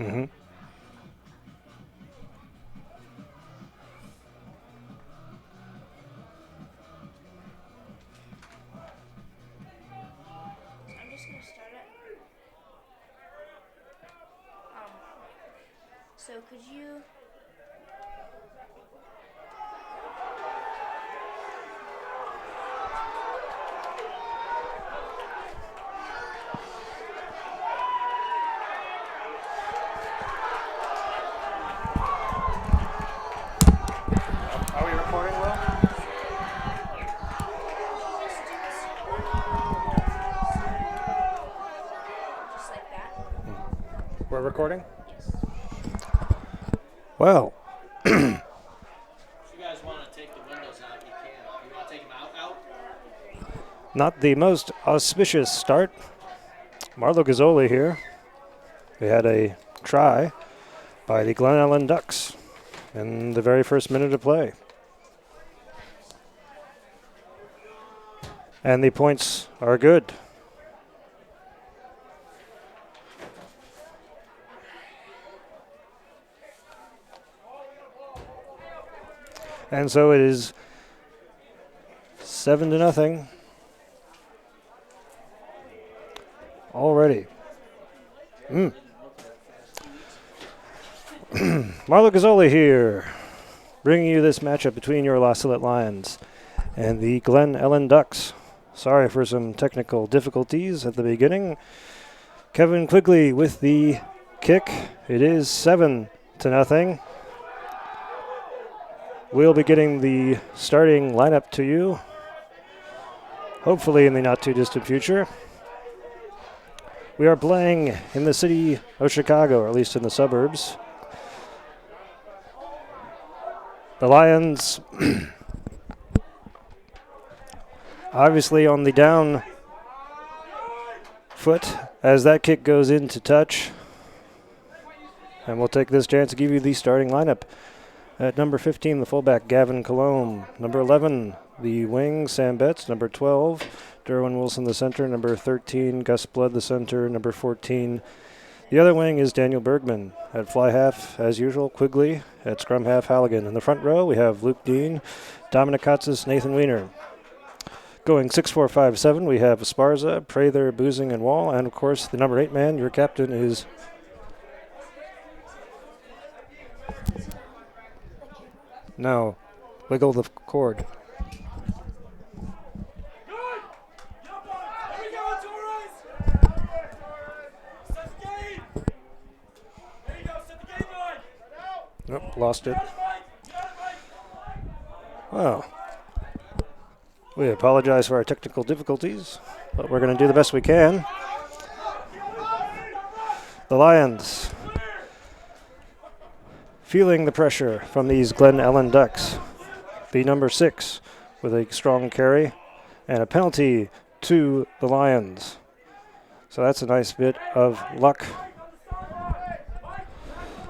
Mm-hmm. I'm just gonna start it. So could you? Are we recording well? Just like that. We're recording? Yes. Well, If you guys want to take the windows out, you can. You want to take them out? not the most auspicious start. Marlo Gazzoli here. We had a try by the Glenn Ellyn Ducks in the very first minute of play. And the points are good. And so it is 7-0 already. Marlo Gazzoli here, bringing you this matchup between your L'Ocelot Lions and the Glenn Ellyn Ducks. Sorry for some technical difficulties at the beginning. Kevin Quigley with the kick. It is 7-0. We'll be getting the starting lineup to you, hopefully in the not too distant future. We are playing in the city of Chicago, or at least in the suburbs. The Lions obviously on the down foot as that kick goes into touch. And we'll take this chance to give you the starting lineup. At number 15, the fullback, Gavin Colombe. Number 11, the wing, Sam Betts. Number 12, Derwin Wilson, the center. Number 13, Gus Blood, the center. Number 14, the other wing is Daniel Bergman. At fly half, as usual, Quigley. At scrum half, Halligan. In the front row, we have Luke Dean, Dominic Kotsis, Nathan Weiner. Going 6-4-5-7, we have Esparza, Prather, Boozing, and Wall. And, of course, the number 8 man, your captain, is... No. Wiggle the cord. Nope, lost it. Well, we apologize for our technical difficulties, but we're going to do the best we can. The Lions feeling the pressure from these Glenn Ellyn Ducks. The number 6 with a strong carry and a penalty to the Lions. So that's a nice bit of luck.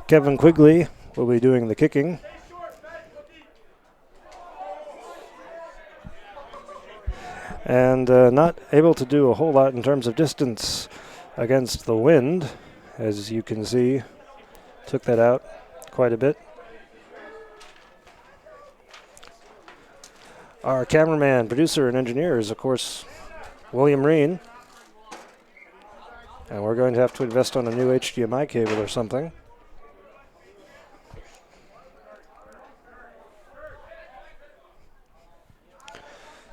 Kevin Quigley will be doing the kicking. And not able to do a whole lot in terms of distance against the wind, as you can see. Took that out quite a bit. Our cameraman, producer, and engineer is, of course, William Reen. And we're going to have to invest on a new HDMI cable or something.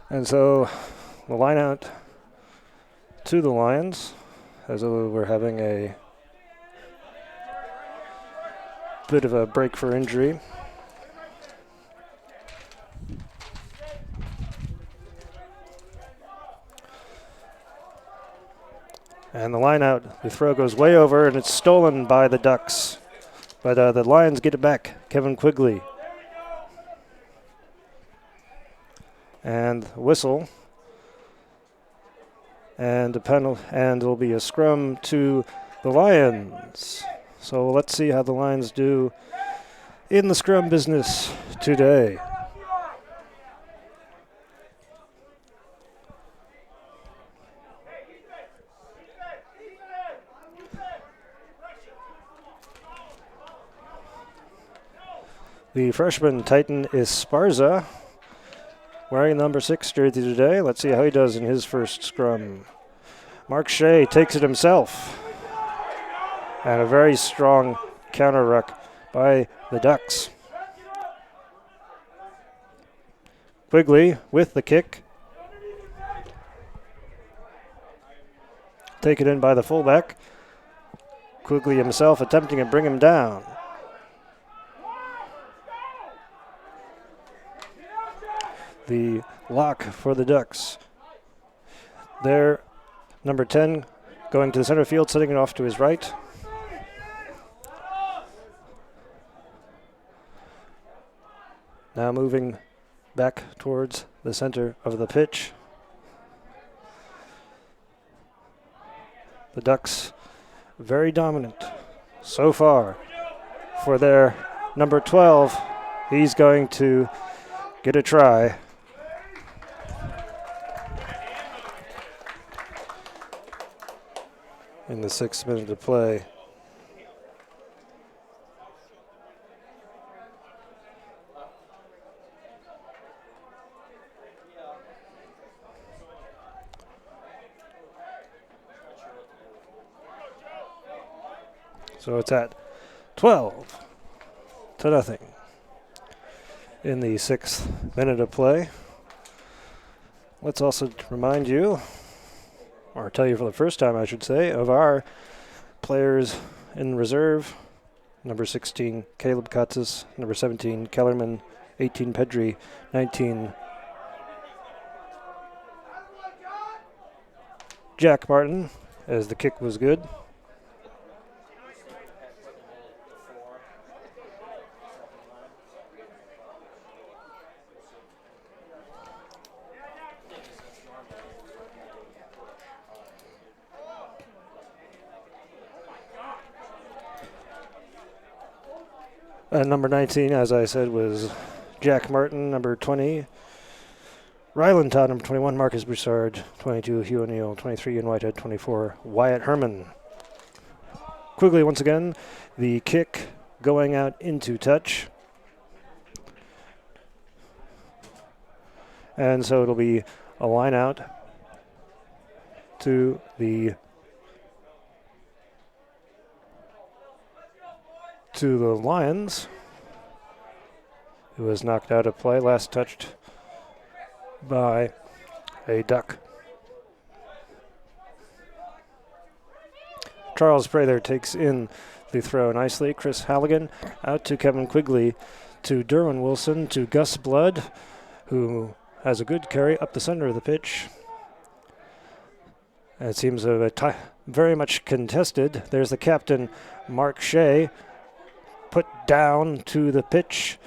And so the line out to the Lions, as we're having a bit of a break for injury. And the line out, the throw goes way over, and it's stolen by the Ducks. But the Lions get it back. Kevin Quigley. And whistle. And a penalty, and it'll be a scrum to the Lions. So let's see how the Lions do in the scrum business today. The freshman Titan Esparza, wearing number 6 jersey today. Let's see how he does in his first scrum. Mark Shea takes it himself. And a very strong counter ruck by the Ducks. Quigley with the kick. Taken in by the fullback. Quigley himself attempting to bring him down. The lock for the Ducks. There, number 10 going to the center field, setting it off to his right. Now moving back towards the center of the pitch. The Ducks very dominant so far for their number 12. He's going to get a try. In the 6th minute of play. So it's at 12-0 in the 6th minute of play. Let's also remind you, or tell you for the first time I should say, of our players in reserve. Number 16, Caleb Katzis. Number 17, Kellerman. 18, Pedri. 19, Jack Martin, as the kick was good. Number 19, as I said, was Jack Martin. Number 20, Ryland Todd. Number 21, Marcus Broussard. 22, Hugh O'Neill. 23, Ian Whitehead. 24, Wyatt Herman. Quigley once again, the kick going out into touch. And so it'll be a line out to the Lions, who was knocked out of play, last touched by a Duck. Charles Prather takes in the throw nicely. Chris Halligan out to Kevin Quigley, to Derwin Wilson, to Gus Blood, who has a good carry up the center of the pitch. And it seems very much contested. There's the captain, Mark Shea, put down to the pitch.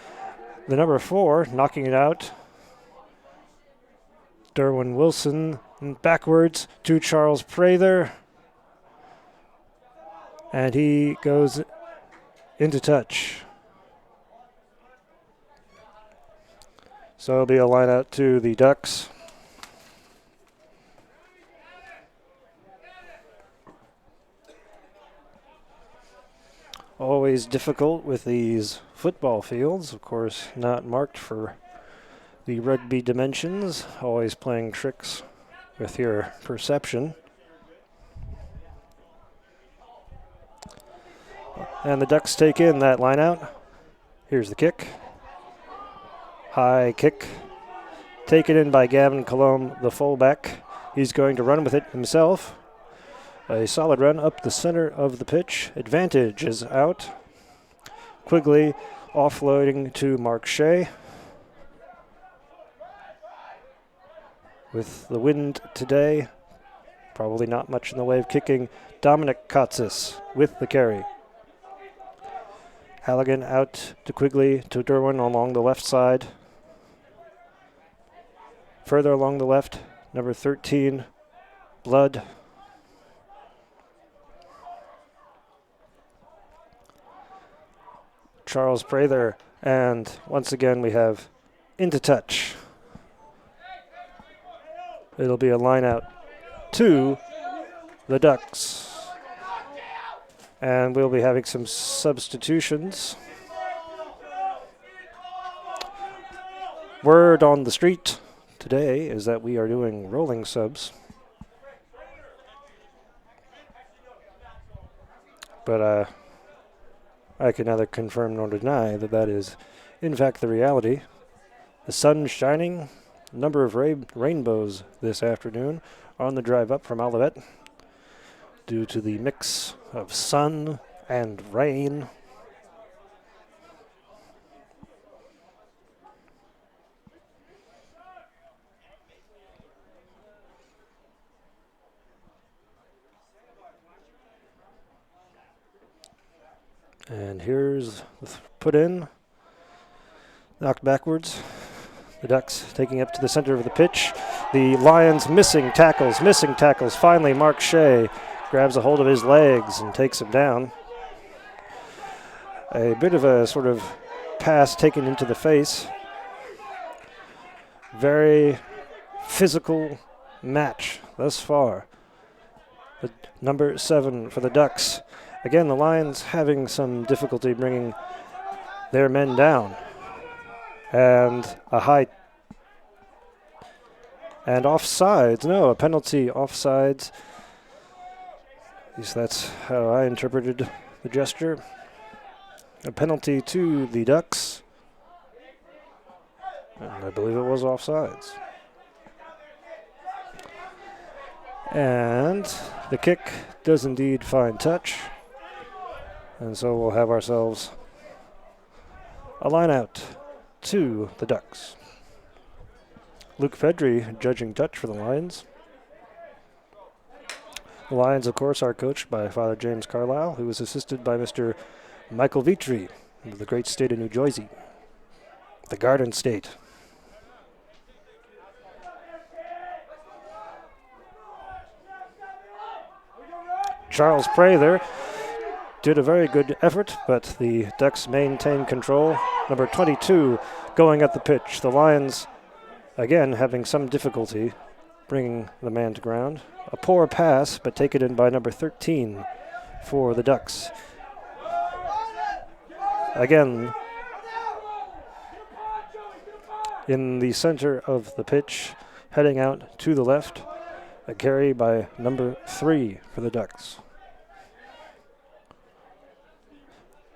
The number 4 knocking it out. Derwin Wilson backwards to Charles Prather. And he goes into touch. So it'll be a line out to the Ducks. Always difficult with these football fields, of course, not marked for the rugby dimensions, always playing tricks with your perception. And the Ducks take in that line out. Here's the kick. High kick. Taken in by Gavin Colomb, the fullback. He's going to run with it himself. A solid run up the center of the pitch. Advantage is out. Quigley offloading to Mark Shea. With the wind today, probably not much in the way of kicking. Dominic Katzis with the carry. Halligan out to Quigley, to Derwin along the left side. Further along the left, number 13, Blood. Charles Prather, and once again we have into touch. It'll be a line out to the Ducks. And we'll be having some substitutions. Word on the street today is that we are doing rolling subs. But I can neither confirm nor deny that that is, in fact, the reality. The sun shining, number of rainbows this afternoon on the drive up from Olivet due to the mix of sun and rain. And here's the put in, knocked backwards. The Ducks taking up to the center of the pitch. The Lions missing tackles. Finally, Mark Shea grabs a hold of his legs and takes him down. A bit of a sort of pass taken into the face. Very physical match thus far. The number 7 for the Ducks. Again, the Lions having some difficulty bringing their men down. And a high and offsides. No, a penalty offsides. At least that's how I interpreted the gesture. A penalty to the Ducks. And I believe it was offsides. And the kick does indeed find touch. And so we'll have ourselves a line out to the Ducks. Luke Fedry judging touch for the Lions. The Lions, of course, are coached by Father James Carlisle, who is assisted by Mr. Michael Vitry of the great state of New Jersey, the Garden State. Charles Prather did a very good effort, but the Ducks maintain control. Number 22 going at the pitch. The Lions, again, having some difficulty bringing the man to ground. A poor pass, but taken in by number 13 for the Ducks. Again, in the center of the pitch, heading out to the left, a carry by number 3 for the Ducks.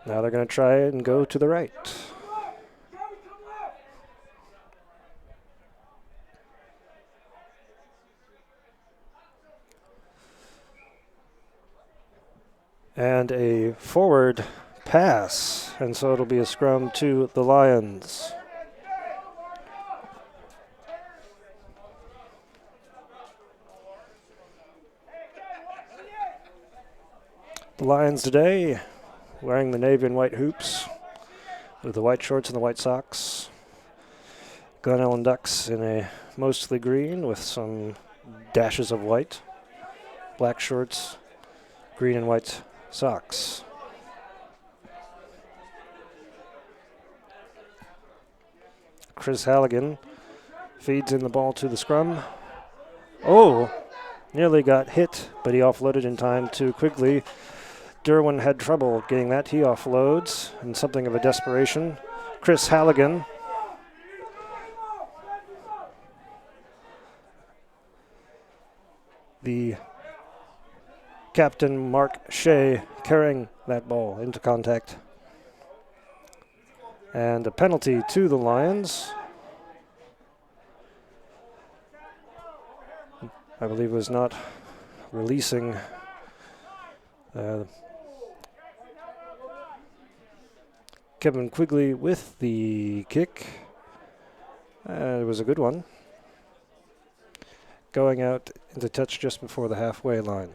Now they're going to try and go to the right. And a forward pass, and so it'll be a scrum to the Lions. The Lions today wearing the navy and white hoops with the white shorts and the white socks. Glenn Ellyn Ducks in a mostly green with some dashes of white. Black shorts, green and white socks. Chris Halligan feeds in the ball to the scrum. Oh, nearly got hit, but he offloaded in time to Quigley. Derwin had trouble getting that. He offloads in something of a desperation. Chris Halligan. The captain, Mark Shea, carrying that ball into contact. And a penalty to the Lions. I believe was not releasing Kevin Quigley with the kick. It was a good one. Going out into touch just before the halfway line.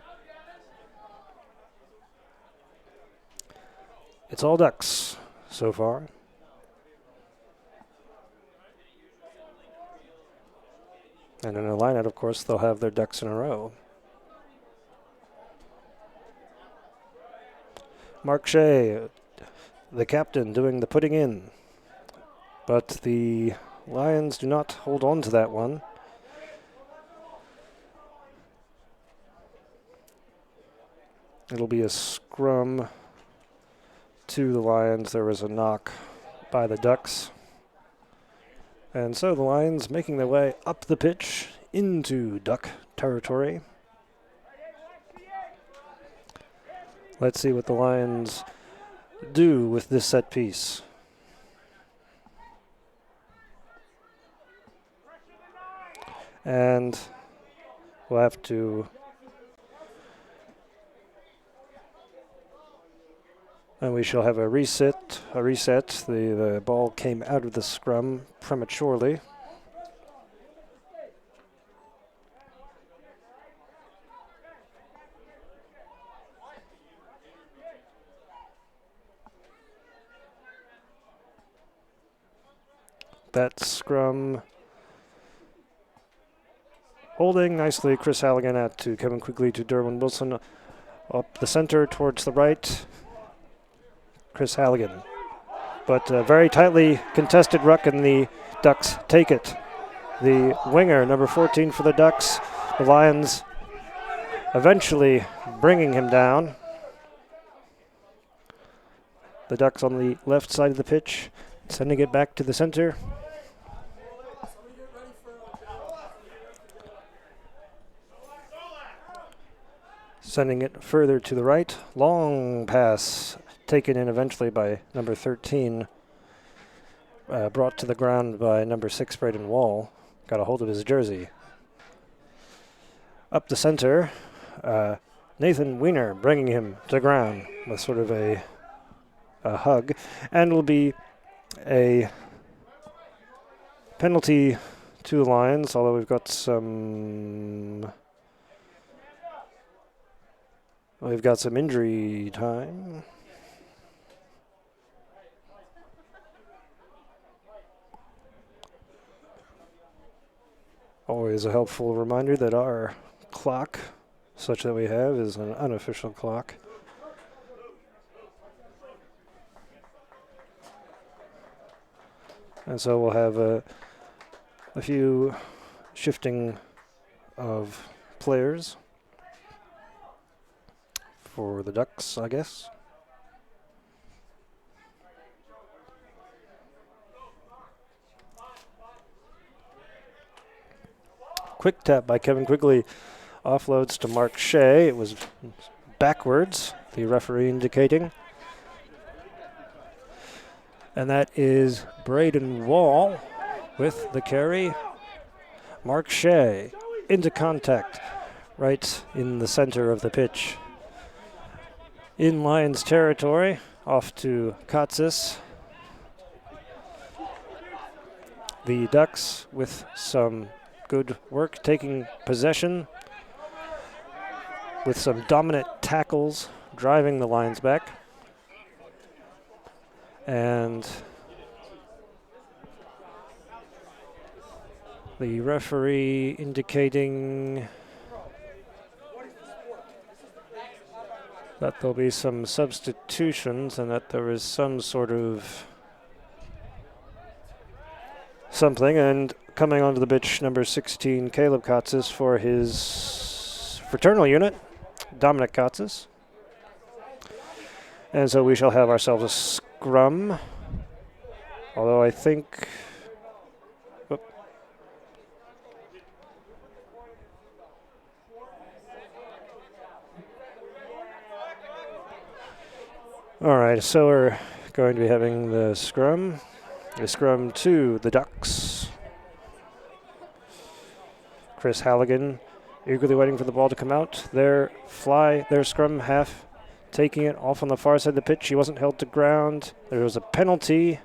It's all Ducks so far. And in a lineout, of course, they'll have their ducks in a row. Mark Shea, the captain, doing the putting in. But the Lions do not hold on to that one. It'll be a scrum to the Lions. There was a knock by the Ducks. And so the Lions making their way up the pitch into Duck territory. Let's see what the Lions do with this set piece. And we'll have to... And we shall have a reset. The ball came out of the scrum prematurely. That scrum holding nicely. Chris Halligan out to Kevin Quigley to Derwin Wilson. Up the center towards the right. Chris Halligan. But very tightly contested ruck, and the Ducks take it. The winger, number 14 for the Ducks. The Lions eventually bringing him down. The Ducks on the left side of the pitch, sending it back to the center. Sending it further to the right. Long pass taken in eventually by number 13. Brought to the ground by number 6, Braden Wall. Got a hold of his jersey. Up the center. Nathan Weiner bringing him to the ground with sort of a hug. And will be a penalty to the Lions, although we've got some... We've got some injury time. Always a helpful reminder that our clock, such that we have, is an unofficial clock. And so we'll have a few shifting of players for the Ducks, I guess. Quick tap by Kevin Quigley. Offloads to Mark Shea. It was backwards, the referee indicating. And that is Braden Wall with the carry. Mark Shea into contact right in the center of the pitch. In Lions territory, off to Katzis. The Ducks with some good work taking possession with some dominant tackles driving the Lions back. And the referee indicating that there'll be some substitutions and that there is some sort of something. And coming onto the pitch, number 16, Caleb Katzis for his fraternal unit, Dominic Katzis. And so we shall have ourselves a scrum. Although I think... All right, so we're going to be having the scrum. The scrum to the Ducks. Chris Halligan eagerly waiting for the ball to come out. Their scrum half taking it off on the far side of the pitch. He wasn't held to ground. There was a penalty.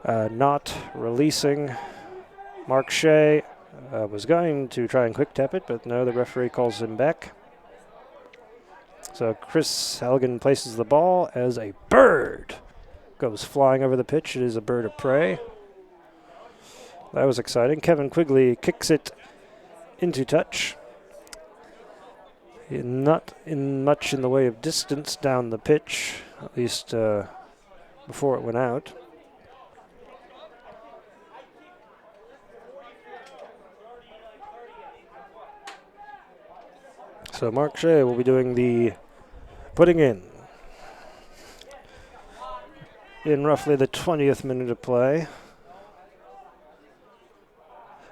Not releasing. Mark Shea was going to try and quick tap it, but no, the referee calls him back. So Chris Halligan places the ball as a bird goes flying over the pitch. It is a bird of prey. That was exciting. Kevin Quigley kicks it into touch. Not in much in the way of distance down the pitch, at least before it went out. So Mark Shea will be doing the putting in roughly the 20th minute of play.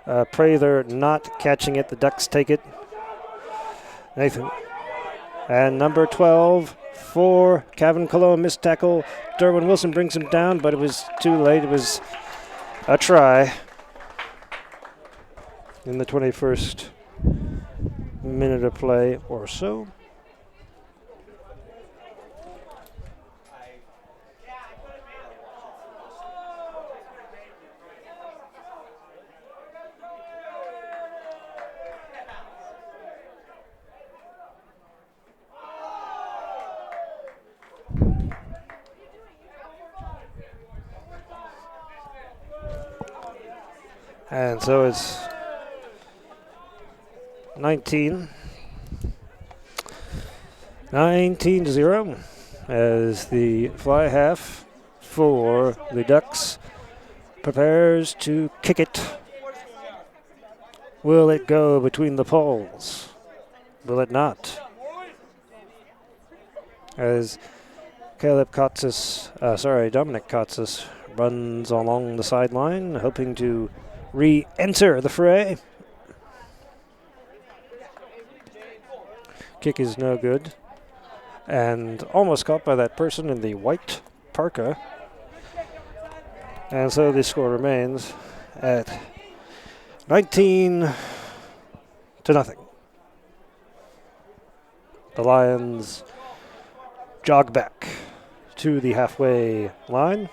Prather not catching it. The Ducks take it. Nathan. And number 12 for Kevin Cologne, missed tackle. Derwin Wilson brings him down, but it was too late. It was a try in the 21st minute of play or so. And so it's 19 to 0 as the fly half for the Ducks prepares to kick it. Will it go between the poles? Will it not? As Dominic Kotsis runs along the sideline, hoping to re-enter the fray. Kick is no good. And almost caught by that person in the white parka. And so the score remains at 19 to nothing. The Lions jog back to the halfway line.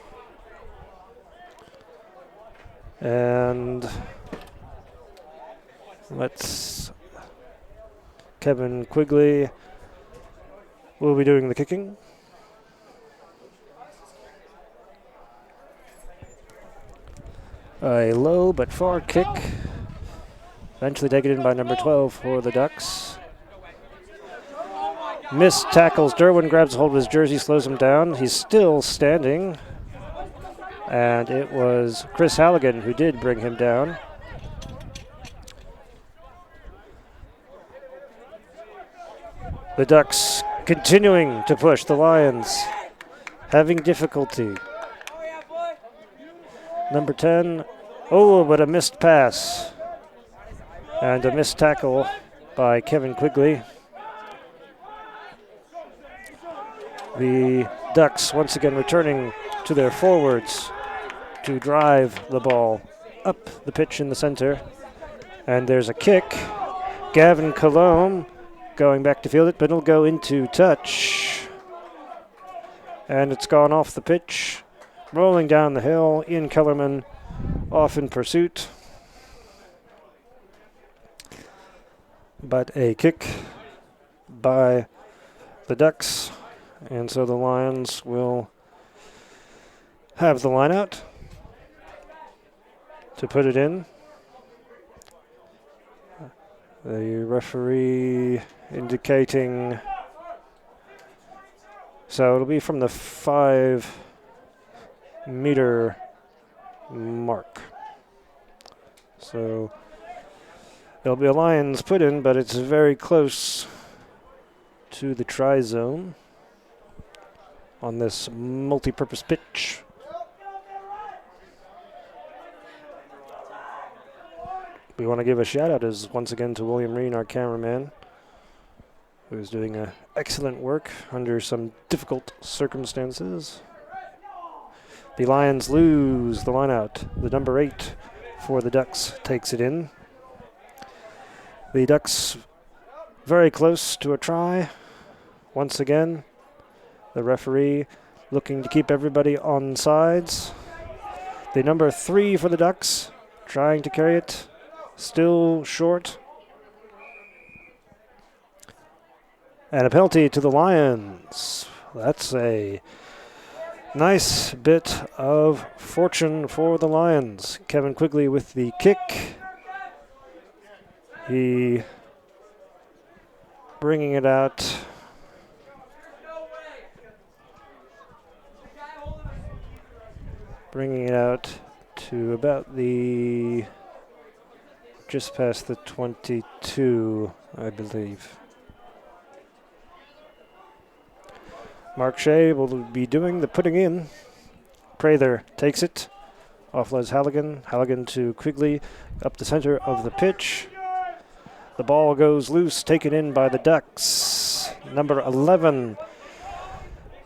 And Kevin Quigley will be doing the kicking. A low but far kick. Eventually taken in by number 12 for the Ducks. Missed tackles. Derwin grabs hold of his jersey, slows him down. He's still standing. And it was Chris Halligan who did bring him down. The Ducks continuing to push. The Lions having difficulty. Number 10. Oh, but a missed pass. And a missed tackle by Kevin Quigley. The Ducks once again returning to their forwards to drive the ball up the pitch in the center. And there's a kick. Gavin Cologne going back to field it, but it'll go into touch. And it's gone off the pitch. Rolling down the hill. Ian Kellerman off in pursuit. But a kick by the Ducks. And so the Lions will have the line out to put it in. The referee indicating, so it'll be from the 5-meter mark. So there'll be a Lions put in, but it's very close to the try zone on this multi-purpose pitch. We want to give a shout out once again to William Reen, our cameraman, who's doing excellent work under some difficult circumstances. The Lions lose the line out. The number 8 for the Ducks takes it in. The Ducks very close to a try. Once again, the referee looking to keep everybody on sides. The number 3 for the Ducks trying to carry it. Still short. And a penalty to the Lions. That's a nice bit of fortune for the Lions. Kevin Quigley with the kick. He bringing it out. Bringing it out to about the just past the 22, I believe. Mark Shea will be doing the putting in. Prather takes it, Offloads Halligan. Halligan to Quigley up the center of the pitch. The ball goes loose, taken in by the Ducks. Number 11,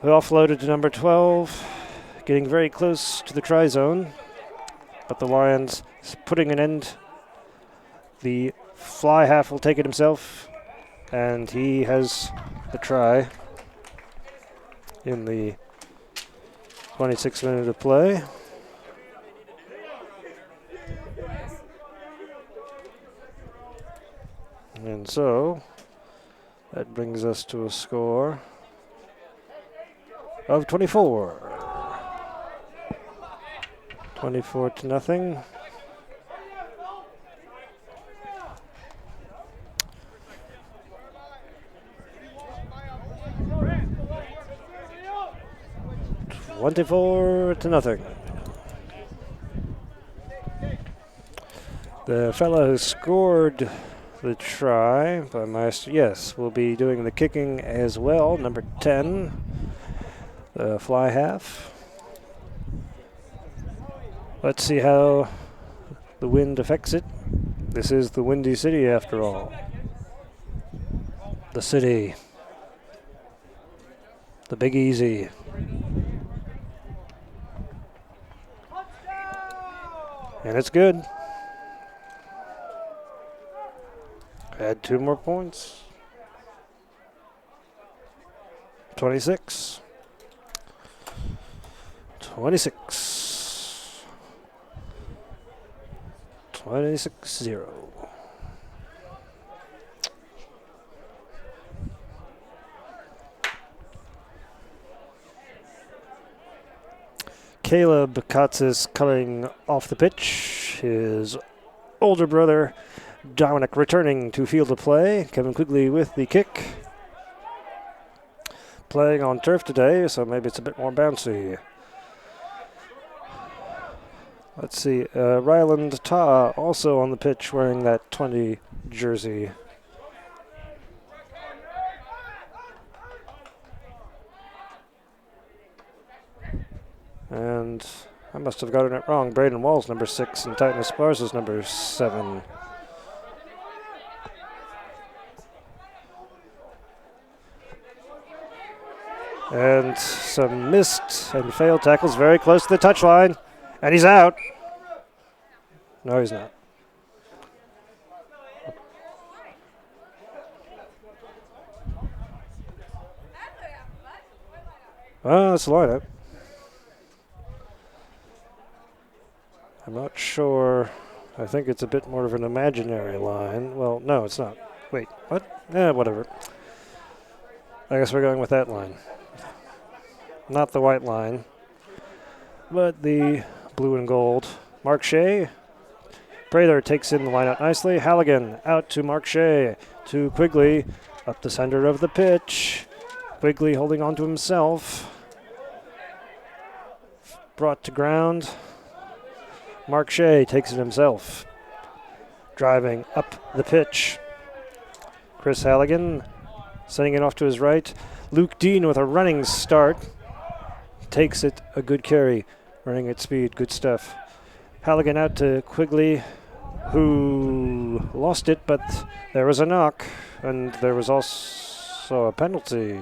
who offloaded to number 12, getting very close to the try zone. But the Lions putting an end. The fly half will take it himself, and he has the try in the 26th minute of play. And so that brings us to a score of 24. 24 to nothing. $24 to nothing. The fellow who scored the try by Meister, yes, will be doing the kicking as well. Number 10, the fly half. Let's see how the wind affects it. This is the Windy City after all. The city. The Big Easy. And it's good. Add 2 more points. 26. 26. 26-0. Caleb Katzis coming off the pitch. His older brother Dominic returning to field of play. Kevin Quigley with the kick. Playing on turf today, so maybe it's a bit more bouncy. Let's see, Ryland Ta also on the pitch wearing that 20 jersey. And I must have gotten it wrong. Braden Wall's number 6 and Titan Esparza's number 7. And some missed and failed tackles very close to the touchline. And he's out. No, he's not. Well, that's the lineup. I'm not sure. I think it's a bit more of an imaginary line. Well, no, it's not. Wait, what? Whatever. I guess we're going with that line. Not the white line, but the blue and gold. Mark Shea. Prather takes in the line out nicely. Halligan out to Mark Shea. To Quigley. Up the center of the pitch. Quigley holding on to himself. Brought to ground. Mark Shea takes it himself. Driving up the pitch. Chris Halligan sending it off to his right. Luke Dean with a running start. Takes it, a good carry. Running at speed, good stuff. Halligan out to Quigley, who lost it, but there was a knock, and there was also a penalty.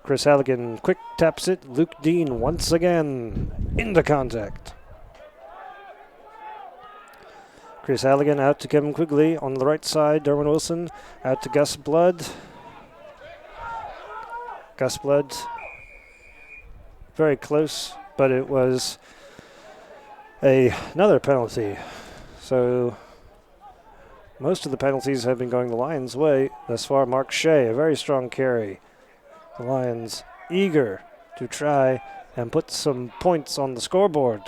Chris Halligan quick taps it. Luke Dean once again into contact. Chris Halligan out to Kevin Quigley on the right side. Derwin Wilson out to Gus Blood. Gus Blood very close, but it was another penalty. So most of the penalties have been going the Lions' way thus far. Mark Shea, a very strong carry. The Lions eager to try and put some points on the scoreboard.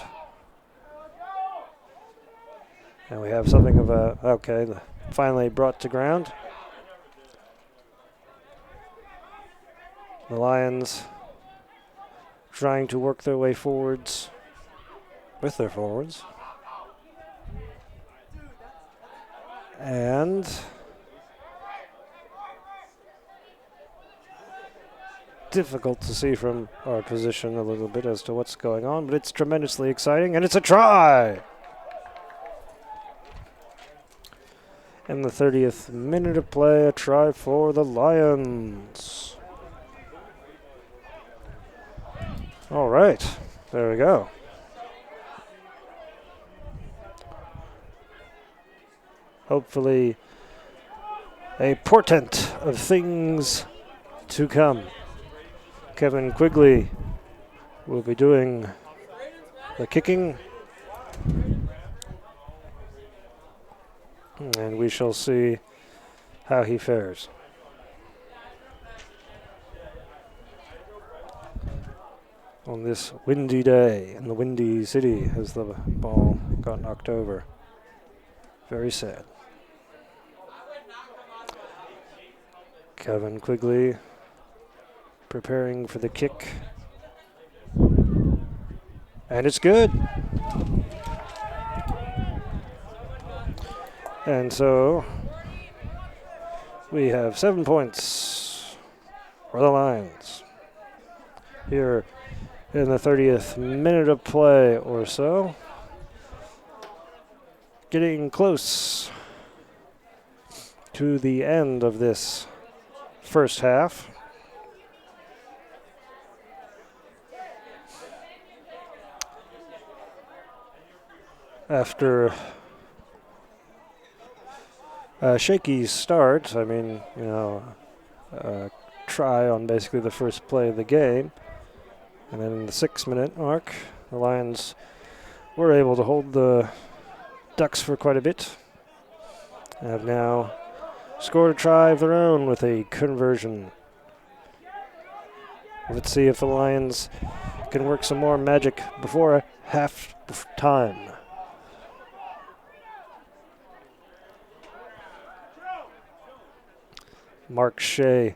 And we have something of a, finally brought to ground. The Lions trying to work their way forwards with their forwards. And difficult to see from our position a little bit as to what's going on, but it's tremendously exciting, and it's a try! In the 30th minute of play, a try for the Lions. All right, there we go. Hopefully a portent of things to come. Kevin Quigley will be doing the kicking, and we shall see how he fares. On this windy day in the Windy City as the ball got knocked over. Very sad. Kevin Quigley preparing for the kick. And it's good. And so we have 7 points for the Lions here in the 30th minute of play or so. Getting close to the end of this first half. After a shaky start, I mean, try on basically the first play of the game. And then in the 6-minute mark, the Lions were able to hold the Ducks for quite a bit. Have now scored a try of their own with a conversion. Let's see if the Lions can work some more magic before half time. Mark Shea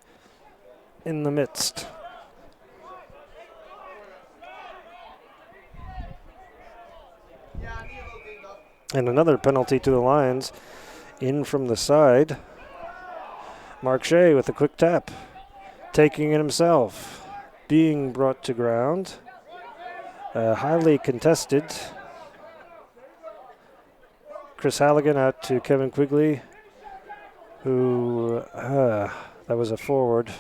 in the midst. And another penalty to the Lions in from the side. Mark Shea with a quick tap, taking it himself, being brought to ground. Highly contested. Chris Halligan out to Kevin Quigley, who, that was a forward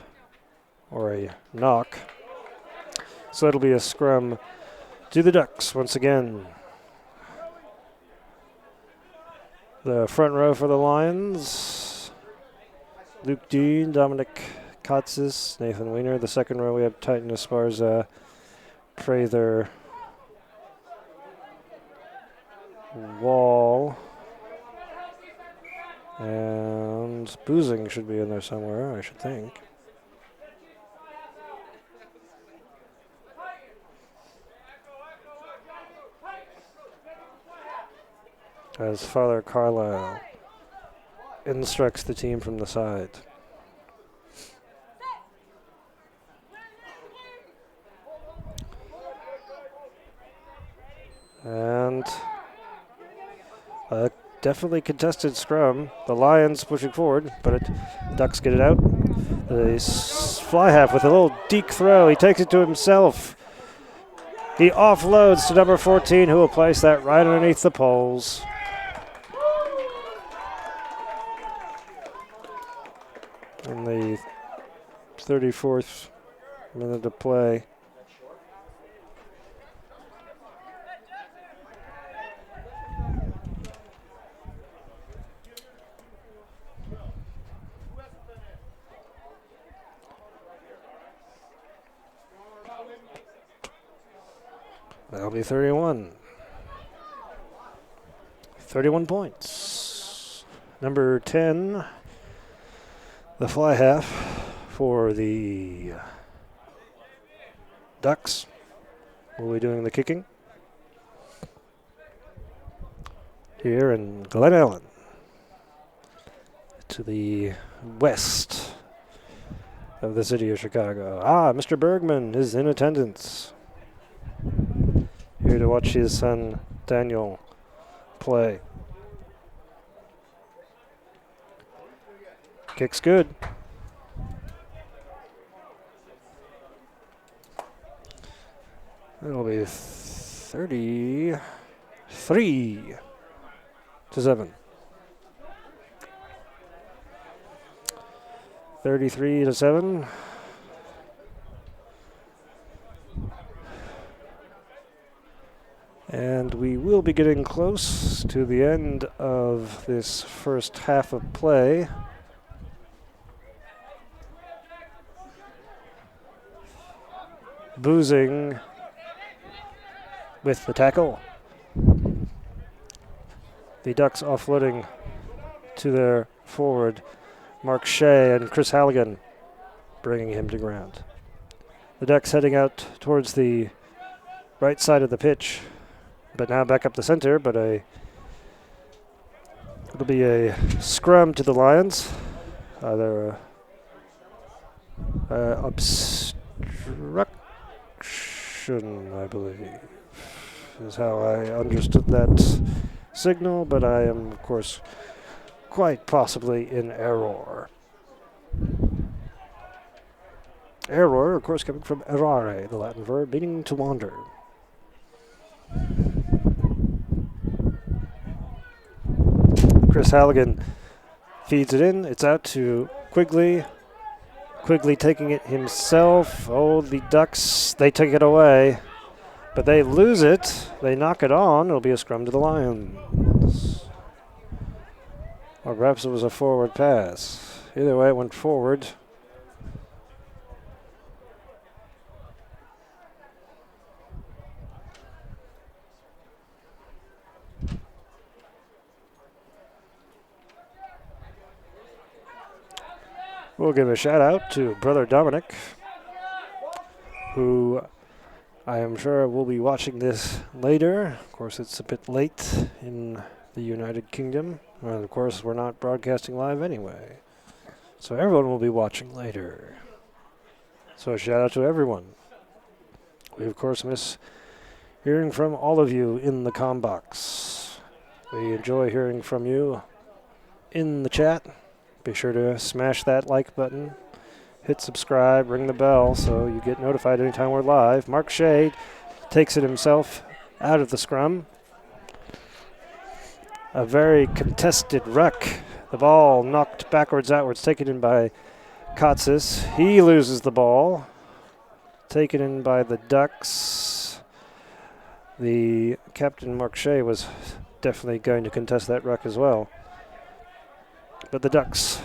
or a knock. So it'll be a scrum to the Ducks once again. The front row for the Lions, Luke Dean, Dominic Katzis, Nathan Weiner. The second row we have Titan Esparza, Prather, Wall, and Boozing should be in there somewhere, I should think. As Father Carlisle instructs the team from the side. And a definitely contested scrum. The Lions pushing forward, but Ducks get it out. The fly half with a little deke throw. He takes it to himself. He offloads to number 14, who will place that right underneath the poles. In the 34th minute of play. That'll be 31. 31 points. Number 10. The fly half for the Ducks. Will be doing the kicking here in Glenn Ellyn, to the west of the city of Chicago. Mr. Bergman is in attendance, here to watch his son Daniel play. Kick's good. It'll be 33-7. 33-7. And we will be getting close to the end of this first half of play. Boozing with the tackle. The Ducks offloading to their forward, Mark Shea, and Chris Halligan bringing him to ground. The Ducks heading out towards the right side of the pitch, but now back up the center, but it'll be a scrum to the Lions. Either obstruction, I believe, is how I understood that signal, but I am, of course, quite possibly in error. Error, of course, coming from errare, the Latin verb meaning to wander. Chris Halligan feeds it in. It's out to Quigley. Quigley taking it himself. Oh, the Ducks, they take it away. But they lose it. They knock it on. It'll be a scrum to the Lions. Or perhaps it was a forward pass. Either way, it went forward. We'll give a shout out to Brother Dominic, who I am sure will be watching this later. Of course, it's a bit late in the United Kingdom. And of course, we're not broadcasting live anyway. So everyone will be watching later. So a shout out to everyone. We, of course, miss hearing from all of you in the comm box. We enjoy hearing from you in the chat. Be sure to smash that like button, hit subscribe, ring the bell so you get notified anytime we're live. Mark Shea takes it himself out of the scrum. A very contested ruck. The ball knocked backwards, outwards, taken in by Kotsis. He loses the ball. Taken in by the Ducks. The captain, Mark Shea, was definitely going to contest that ruck as well. But the Ducks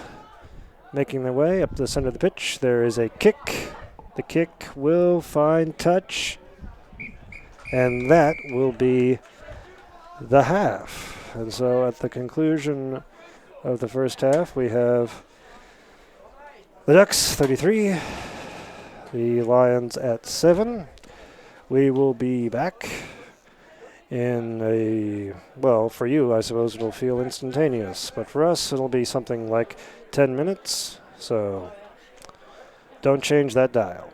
making their way up the center of the pitch. There is a kick. The kick will find touch. And that will be the half. And so at the conclusion of the first half, we have the Ducks 33, the Lions at 7. We will be back in a, well, for you, I suppose it'll feel instantaneous, but for us, it'll be something like 10 minutes, so don't change that dial.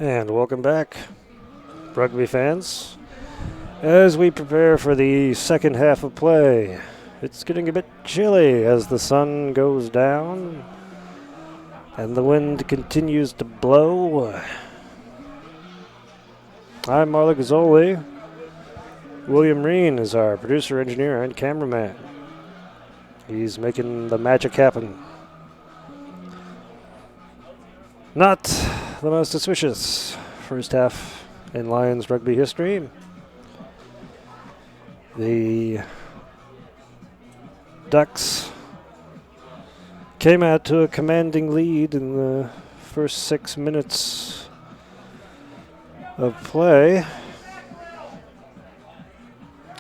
And welcome back, rugby fans, as we prepare for the second half of play. It's getting a bit chilly as the sun goes down and the wind continues to blow. I'm Marla Gazzoli. William Reen is our producer, engineer, and cameraman. He's making the magic happen. Not the most auspicious first half in Lions rugby history. The Ducks came out to a commanding lead in the first 6 minutes of play.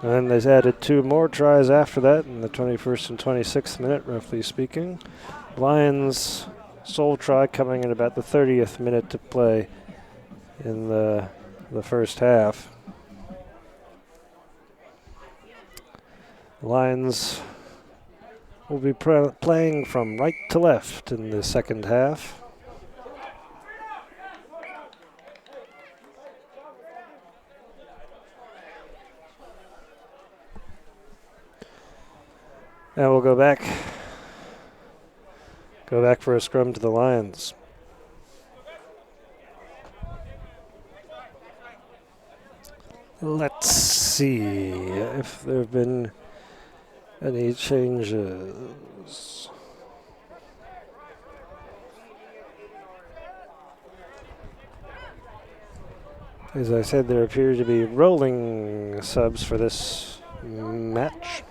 And they added 2 more tries after that in the 21st and 26th minute, roughly speaking. Lions' sole try coming in about the 30th minute to play in the first half. Lions will be playing from right to left in the second half. And we'll go back for a scrum to the Lions. Let's see if there have been any changes. As I said, there appear to be rolling subs for this match.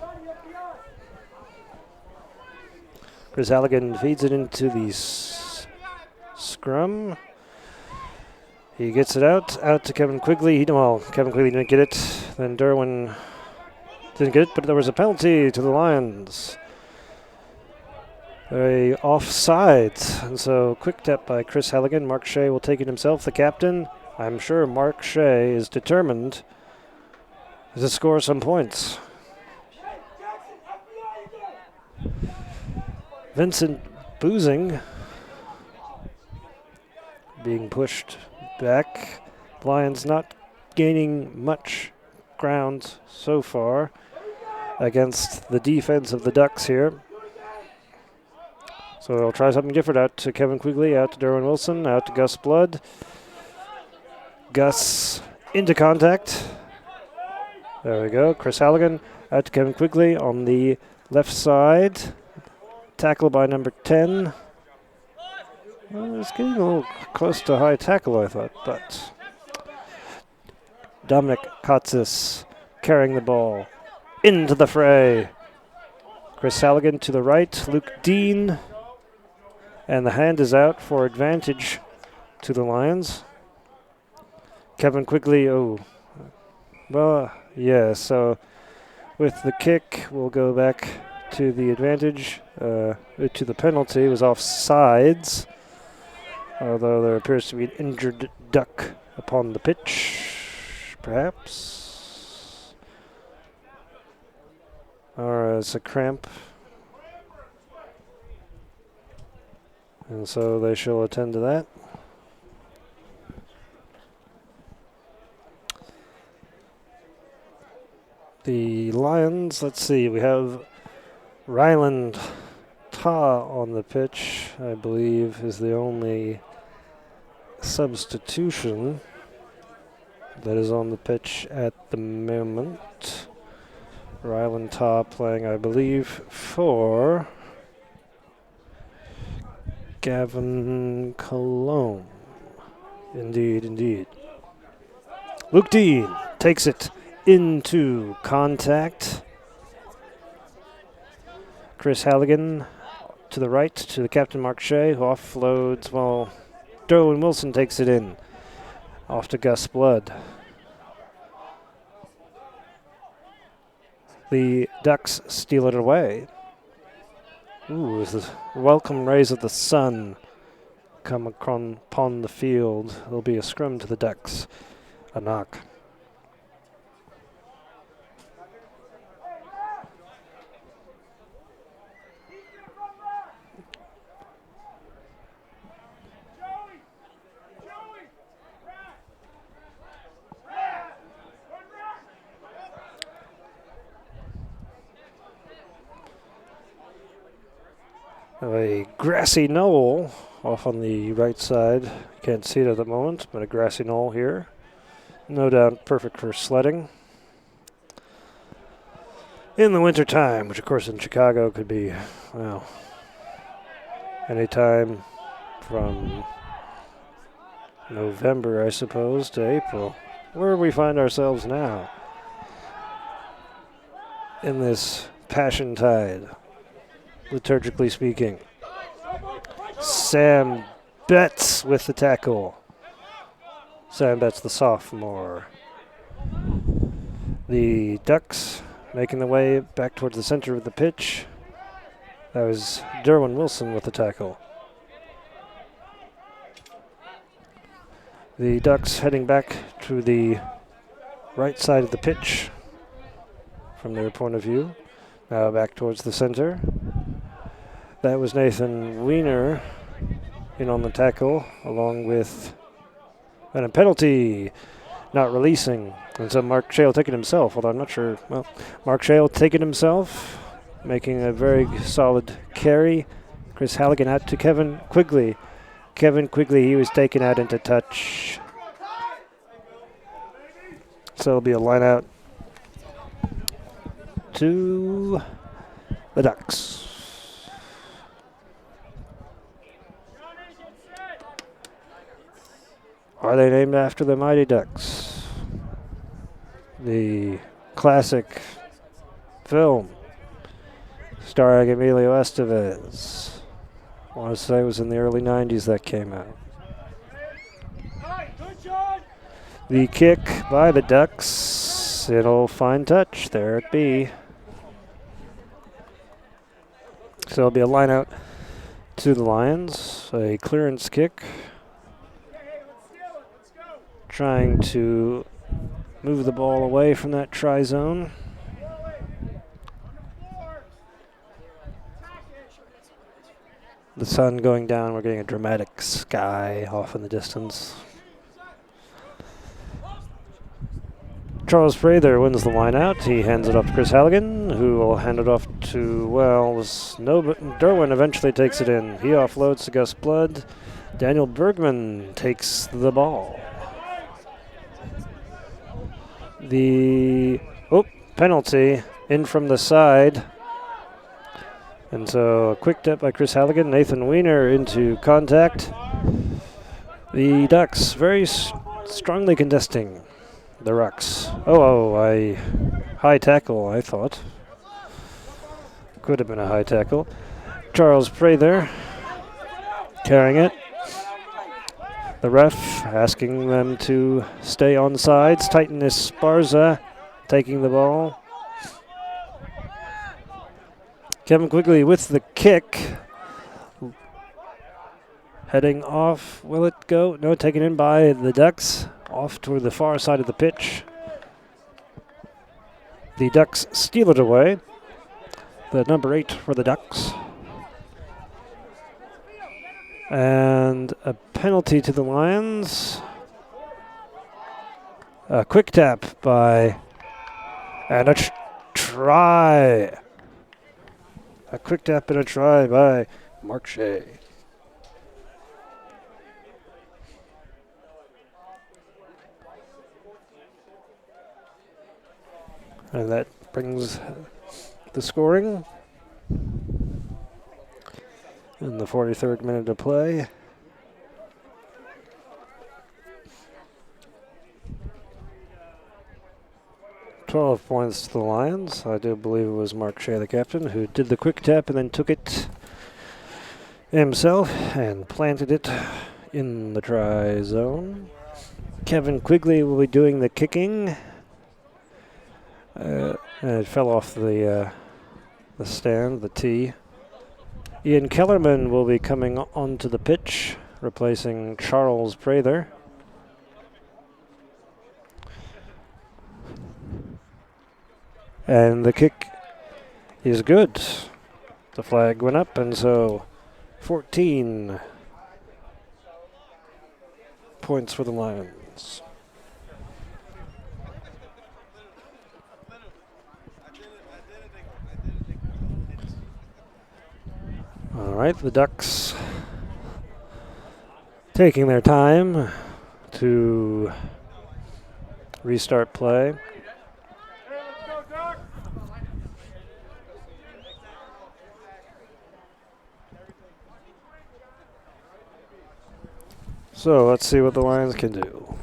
Chris Halligan feeds it into the scrum. He gets it out to Kevin Quigley. Kevin Quigley didn't get it. Then Derwin didn't get it, but there was a penalty to the Lions. A offside, and so quick tap by Chris Halligan. Mark Shea will take it himself, the captain. I'm sure Mark Shea is determined to score some points. Vincent Boozing being pushed back. Lions not gaining much ground so far against the defense of the Ducks here. So they'll try something different. Out to Kevin Quigley, out to Derwin Wilson, out to Gus Blood. Gus into contact. There we go. Chris Halligan out to Kevin Quigley on the left side. Tackle by number 10. Well, it's getting a little close to high tackle, I thought, but Dominic Kotsis carrying the ball into the fray. Chris Halligan to the right, Luke Dean, and the hand is out for advantage to the Lions. Kevin Quigley, so with the kick, we'll go back to the advantage, to the penalty. It was offsides, although there appears to be an injured duck upon the pitch, perhaps. Or it's a cramp. And so they shall attend to that. The Lions, let's see, we have Ryland Ta on the pitch, I believe, is the only substitution that is on the pitch at the moment. Ryland Ta playing, I believe, for Gavin Cologne. Indeed. Luke Dean takes it into contact. Chris Halligan to the right to the captain Mark Shea, who offloads while Derwin Wilson takes it in. Off to Gus Blood. The Ducks steal it away. Ooh, as the welcome rays of the sun come upon the field, there'll be a scrum to the Ducks. A knock. A grassy knoll off on the right side. Can't see it at the moment, but a grassy knoll here. No doubt perfect for sledding. In the winter time, which of course in Chicago could be, well, any time from November, I suppose, to April. Where we find ourselves now in this passion tide, liturgically speaking. Sam Betts with the tackle. Sam Betts, the sophomore. The Ducks making their way back towards the center of the pitch. That was Derwin Wilson with the tackle. The Ducks heading back to the right side of the pitch from their point of view. Now back towards the center. That was Nathan Weiner in on the tackle, along with and a penalty, not releasing. And so Mark Shale taking himself, although I'm not sure. Well, Mark Shale taking himself, making a very solid carry. Chris Halligan out to Kevin Quigley. Kevin Quigley, he was taken out into touch. So it'll be a line out to the Ducks. Are they named after the Mighty Ducks? The classic film starring Emilio Estevez. I want to say it was in the early 90s that came out. The kick by the Ducks. It'll find touch. There it be. So it'll be a line out to the Lions. A clearance kick. Trying to move the ball away from that try zone. The sun going down, we're getting a dramatic sky off in the distance. Charles Prather wins the line out. He hands it off to Chris Halligan, who will hand it off to, well, Derwin eventually takes it in. He offloads to Gus Blood. Daniel Bergman takes the ball. The penalty in from the side. And so a quick tap by Chris Halligan. Nathan Weiner into contact. The Ducks very strongly contesting the rucks. A high tackle, I thought. Could have been a high tackle. Charles Prather carrying it. The ref asking them to stay on sides. Titan Esparza taking the ball. Kevin Quigley with the kick. Heading off. Will it go? No, taken in by the Ducks. Off toward the far side of the pitch. The Ducks steal it away. The number 8 for the Ducks. And a penalty to the Lions. A quick tap by... And a try. A quick tap and a try by Mark Shea. And that brings the scoring in the 43rd minute of play. $12 points to the Lions. I do believe it was Mark Shea, the captain, who did the quick tap and then took it himself and planted it in the try zone. Kevin Quigley will be doing the kicking. And it fell off the stand, the tee. Ian Kellerman will be coming onto the pitch, replacing Charles Prather. And the kick is good. The flag went up, and so 14 points for the Lions. All right, the Ducks taking their time to restart play. So let's see what the Lions can do.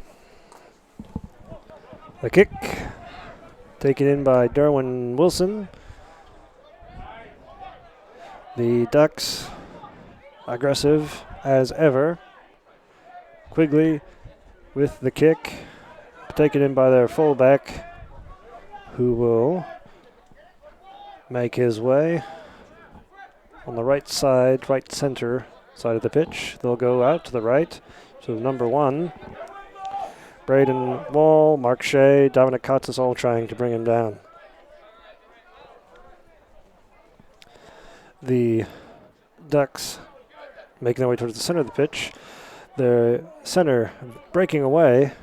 The kick taken in by Darwin Wilson. The Ducks aggressive as ever. Quigley with the kick taken in by their fullback, who will make his way on the right side, right center side of the pitch. They'll go out to the right to number 1. Braden Wall, Mark Shea, Dominic Kotsis all trying to bring him down. The Ducks making their way towards the center of the pitch. The center breaking away,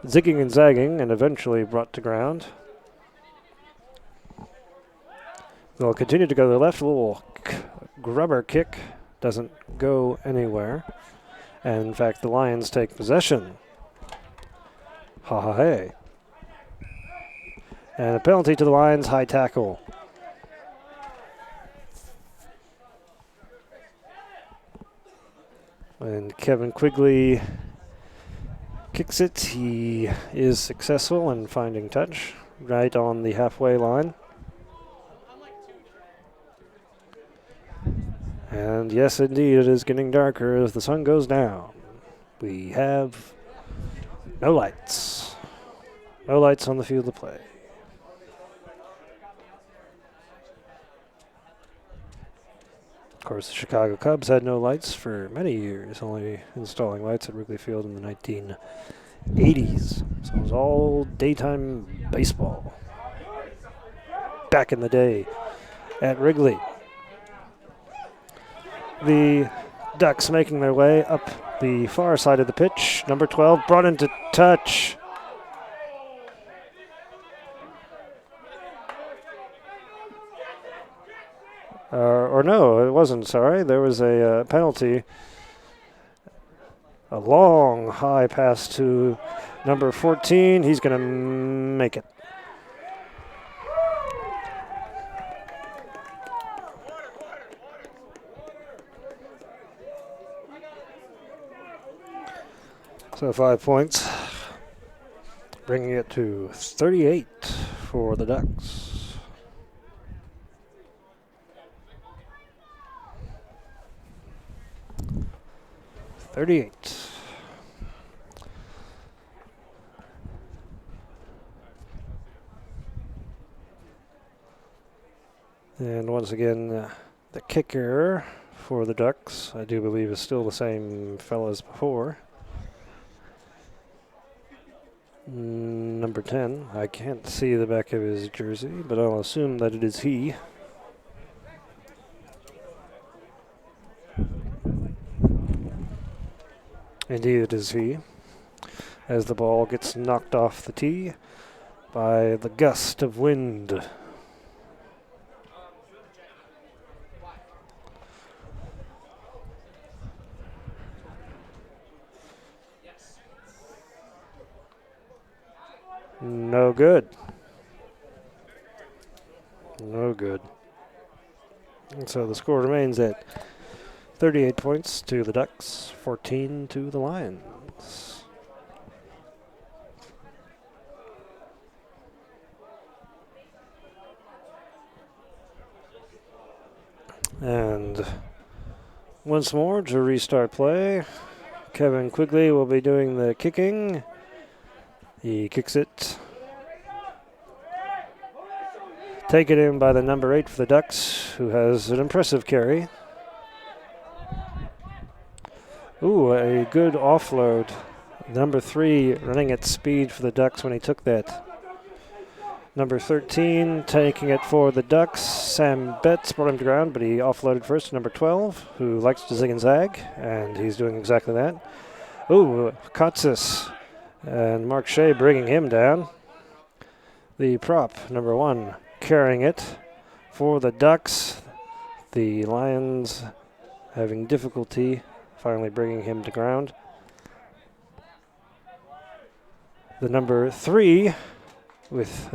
zigging and zagging, and eventually brought to ground. They'll continue to go to the left. A little grubber kick doesn't go anywhere. And in fact, the Lions take possession. Ha ha hey. And a penalty to the Lions, high tackle. And Kevin Quigley kicks it. He is successful in finding touch right on the halfway line. And yes, indeed, it is getting darker as the sun goes down. We have no lights. No lights on the field of play. Of course, the Chicago Cubs had no lights for many years, only installing lights at Wrigley Field in the 1980s. So it was all daytime baseball back in the day at Wrigley. The Ducks making their way up the far side of the pitch. Number 12 brought into touch. Or no, it wasn't, sorry. There was a penalty. A long high pass to number 14. He's going to make it. So 5 points, bringing it to 38 for the Ducks. And once again, the kicker for the Ducks, I do believe, is still the same fellow as before. Number 10. I can't see the back of his jersey, but I'll assume that it is he. Indeed, it is he. As the ball gets knocked off the tee by the gust of wind. No good. No good. And so the score remains at 38 points to the Ducks, 14 to the Lions. And once more to restart play, Kevin Quigley will be doing the kicking. He kicks it. Taken in by the number 8 for the Ducks, who has an impressive carry. Ooh, a good offload. Number 3 running at speed for the Ducks when he took that. Number 13 taking it for the Ducks. Sam Betts brought him to ground, but he offloaded first to number 12, who likes to zig and zag, and he's doing exactly that. Ooh, Kotsis and Mark Shea bringing him down. The prop, number 1, carrying it for the Ducks. The Lions having difficulty finally bringing him to ground. The number 3 with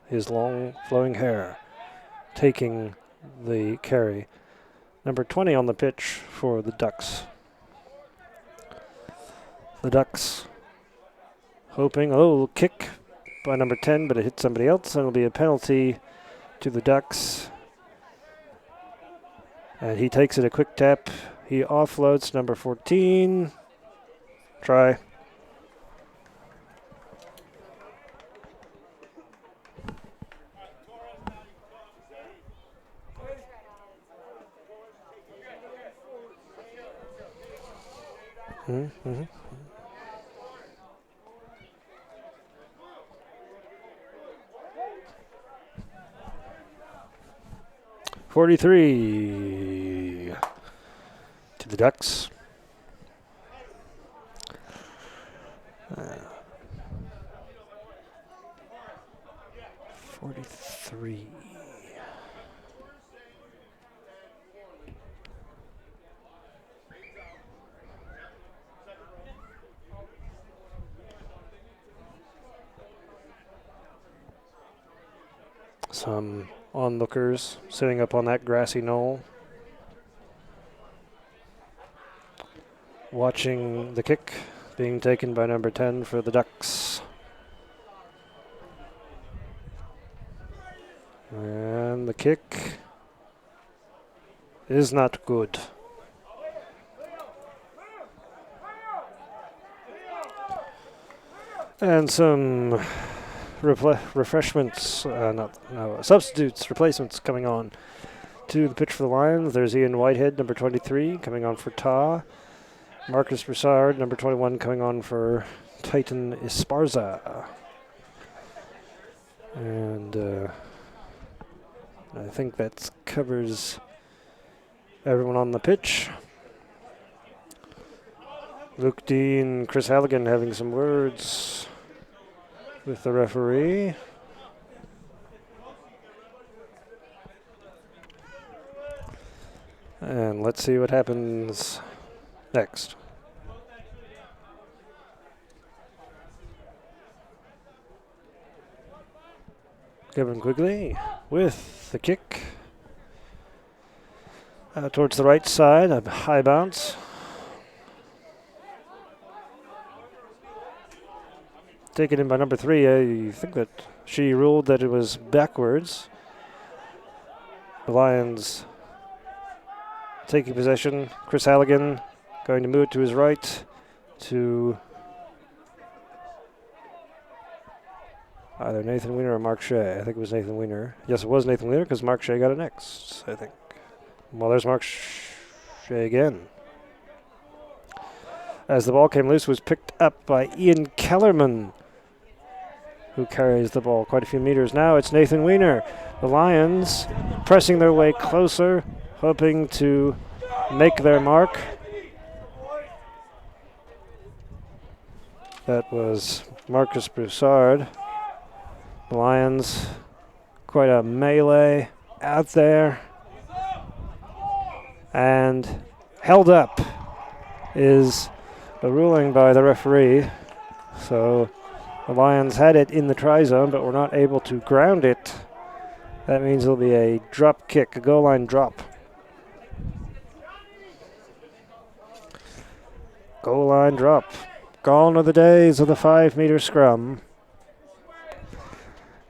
his long flowing hair taking the carry. Number 20 on the pitch for the Ducks. The Ducks hoping, kick by number 10, but it hit somebody else, and it'll be a penalty to the Ducks. And he takes it a quick tap. He offloads number 14. Try. Mm-hmm. 43 to the Ducks. 43. Some onlookers sitting up on that grassy knoll, watching the kick being taken by number 10 for the Ducks. And the kick is not good. And some substitutes, replacements coming on to the pitch for the Lions. There's Ian Whitehead, number 23, coming on for Ta. Marcus Broussard, number 21, coming on for Titan Esparza. And I think that covers everyone on the pitch. Luke Dean, Chris Halligan having some words with the referee. And let's see what happens next. Kevin Quigley with the kick. Towards the right side, a high bounce. Taken in by number 3. I think that she ruled that it was backwards. The Lions taking possession. Chris Halligan going to move it to his right to either Nathan Weiner or Mark Shea. I think it was Nathan Weiner. Yes, it was Nathan Weiner because Mark Shea got it next, I think. Well, there's Mark Shea again. As the ball came loose, was picked up by Ian Kellerman, who carries the ball quite a few meters. Now it's Nathan Weiner. The Lions pressing their way closer, hoping to make their mark. That was Marcus Broussard. The Lions, quite a melee out there. And held up is a ruling by the referee. So the Lions had it in the try zone, but were not able to ground it. That means it'll be a drop kick, a goal line drop. Goal line drop. Gone are the days of the 5-meter scrum.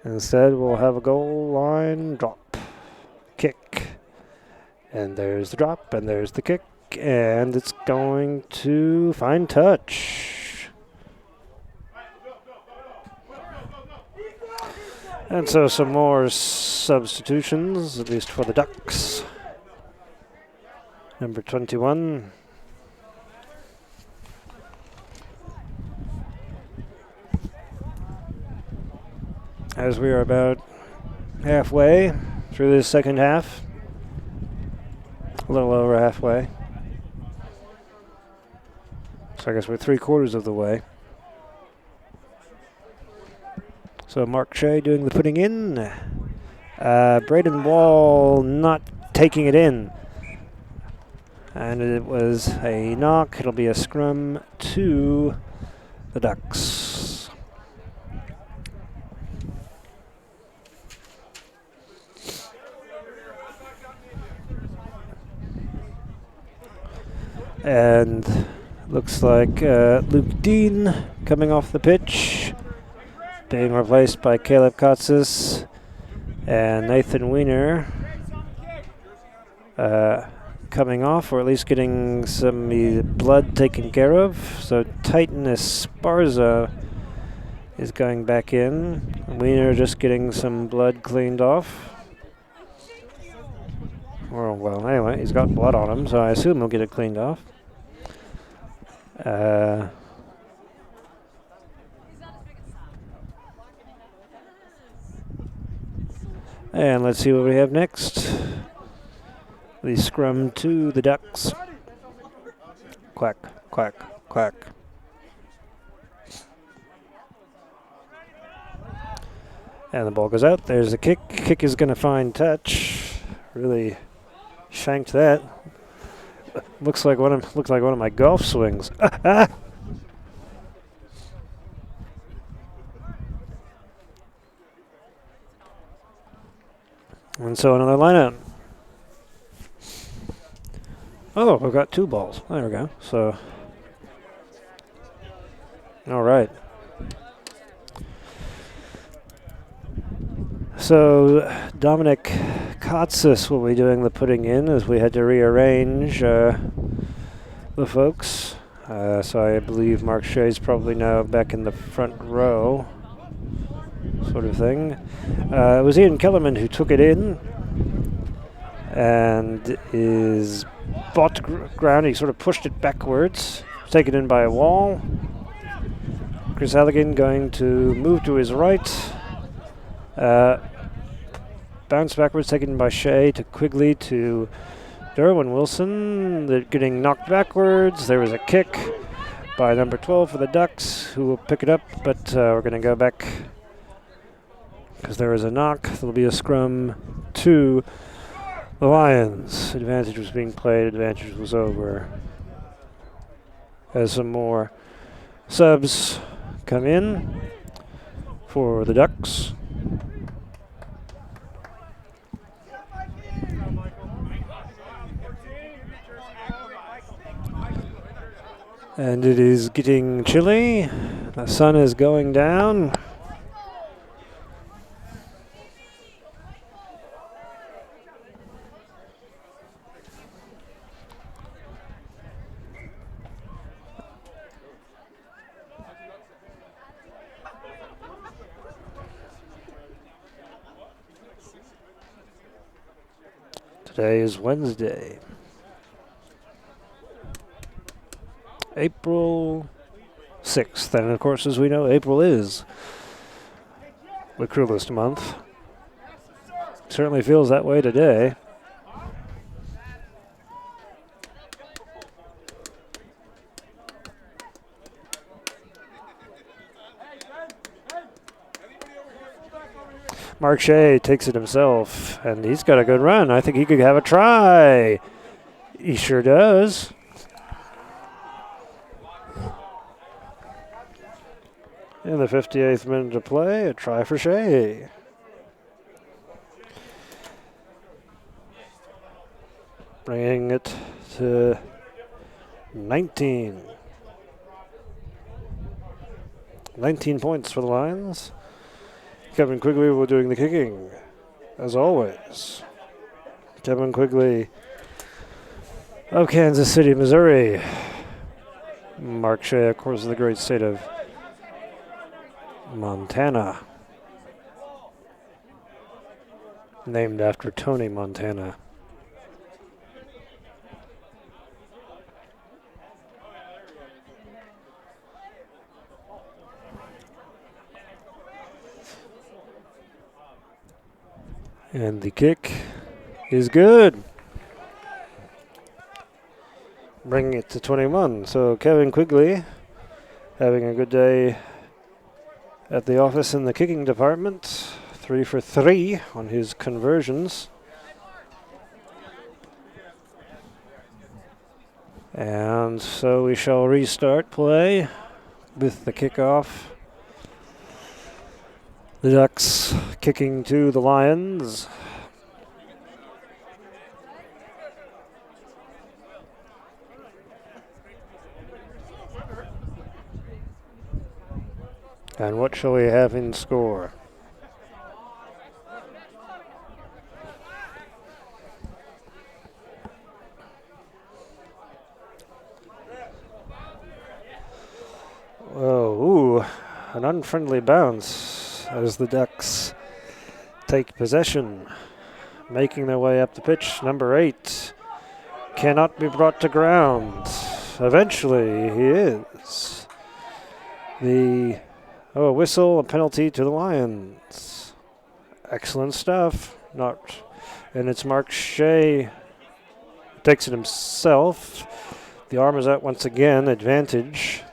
Instead, we'll have a goal line drop. Kick. And there's the drop, and there's the kick, and it's going to find touch. And so some more substitutions, at least for the Ducks. Number 21. As we are about halfway through this second half. A little over halfway. So I guess we're 3/4 of the way. So Mark Shea doing the putting in. Braden Wall not taking it in. And it was a knock. It'll be a scrum to the Ducks. And looks like Luke Dean coming off the pitch, being replaced by Caleb Kotsis and Nathan Weiner coming off, or at least getting some blood taken care of. So Titan Esparza is going back in. Weiner just getting some blood cleaned off. Well, anyway, he's got blood on him, so I assume he'll get it cleaned off. And let's see what we have next. The scrum to the Ducks. Quack, quack, quack. And the ball goes out. There's a kick. Kick is going to find touch. Really shanked that. Looks like one of my golf swings. And so another lineup. Oh, we've got 2 balls. There we go. So, all right. So Dominic Kotsis will be doing the putting in, as we had to rearrange the folks. So I believe Mark Shea's probably now back in the front row, sort of thing. It was Ian Kellerman who took it in and is bought ground. He sort of pushed it backwards, taken in by a wall. Chris Halligan going to move to his right. Bounce backwards, taken by Shea to Quigley to Derwin Wilson. They're getting knocked backwards. There was a kick by number 12 for the Ducks, who will pick it up, but we're going to go back because there was a knock. There'll be a scrum to the Lions. Advantage was being played. Advantage was over. As some more subs come in for the Ducks. And it is getting chilly. The sun is going down. Today is Wednesday, April 6th, and of course, as we know, April is the cruelest month. Certainly feels that way today. Mark Shea takes it himself, and he's got a good run. I think he could have a try. He sure does. In the 58th minute of play, a try for Shea. Bringing it to 19. 19 points for the Lions. Kevin Quigley will doing the kicking, as always. Kevin Quigley of Kansas City, Missouri. Mark Shea, of course, of the great state of Montana. Named after Tony Montana. And the kick is good. Bringing it to 21. So Kevin Quigley having a good day at the office in the kicking department. 3 for 3 on his conversions. And so we shall restart play with the kickoff. The Ducks kicking to the Lions. And what shall we have in score? Oh, ooh, an unfriendly bounce as the Ducks take possession. Making their way up the pitch, number 8 cannot be brought to ground. Eventually, he is. A whistle, a penalty to the Lions. Excellent stuff. And it's Mark Shea takes it himself. The arm is out once again, advantage.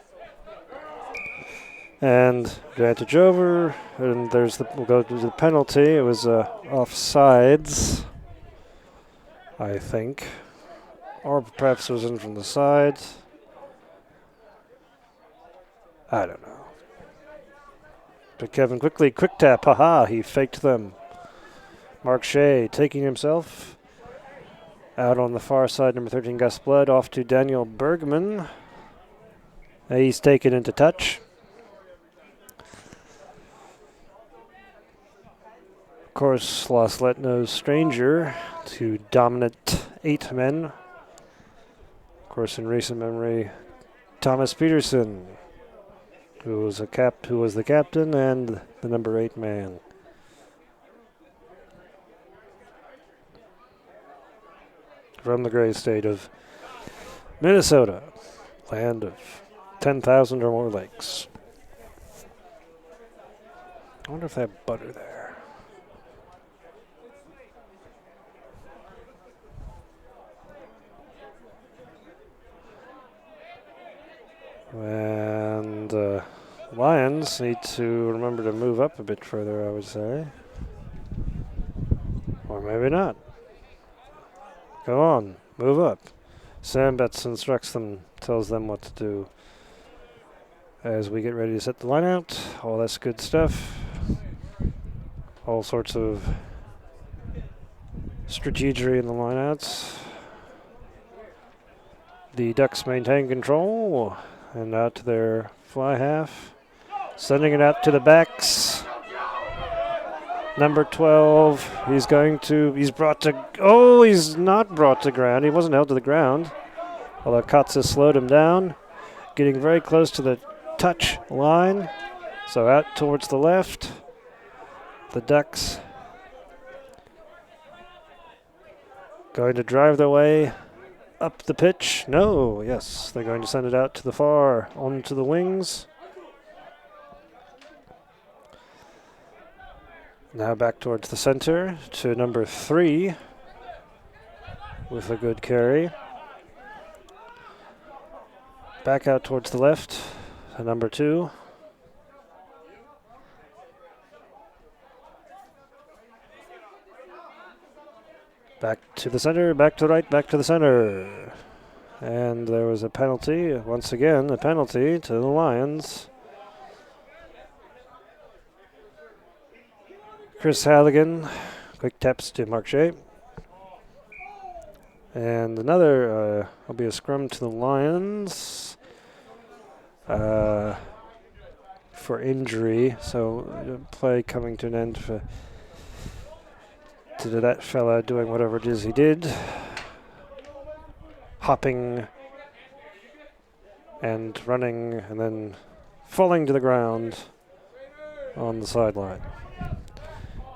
And advantage over, and we'll go to the penalty. It was offsides, I think. Or perhaps it was in from the side. I don't know. But Kevin quickly, quick tap, haha, he faked them. Mark Shea taking himself out on the far side, number 13, Gus Blood, off to Daniel Bergman. He's taken into touch. Of course, Lost Let no stranger to dominant 8 men. Of course, in recent memory, Thomas Peterson, who was the captain and the number 8 man. From the great state of Minnesota, land of 10,000 or more lakes. I wonder if they have butter there. And Lions need to remember to move up a bit further, I would say. Or maybe not. Go on, move up. Sam Betts instructs them, tells them what to do as we get ready to set the line out. All that's good stuff. All sorts of strategery in the lineouts. The Ducks maintain control and out to their fly half. Sending it out to the backs. Number 12, he's not brought to ground. He wasn't held to the ground. Although Katza slowed him down. Getting very close to the touch line. So out towards the left. The Ducks going to drive their way up the pitch. No, yes, they're going to send it out to the far, onto the wings. Now back towards the center to number 3 with a good carry. Back out towards the left to number 2. Back to the center, back to the right, back to the center. And there was a penalty, once again, a penalty to the Lions. Chris Halligan, quick taps to Mark Shea. And another will be a scrum to the Lions for injury. So play coming to an end to that fella doing whatever it is he did. Hopping and running and then falling to the ground on the sideline.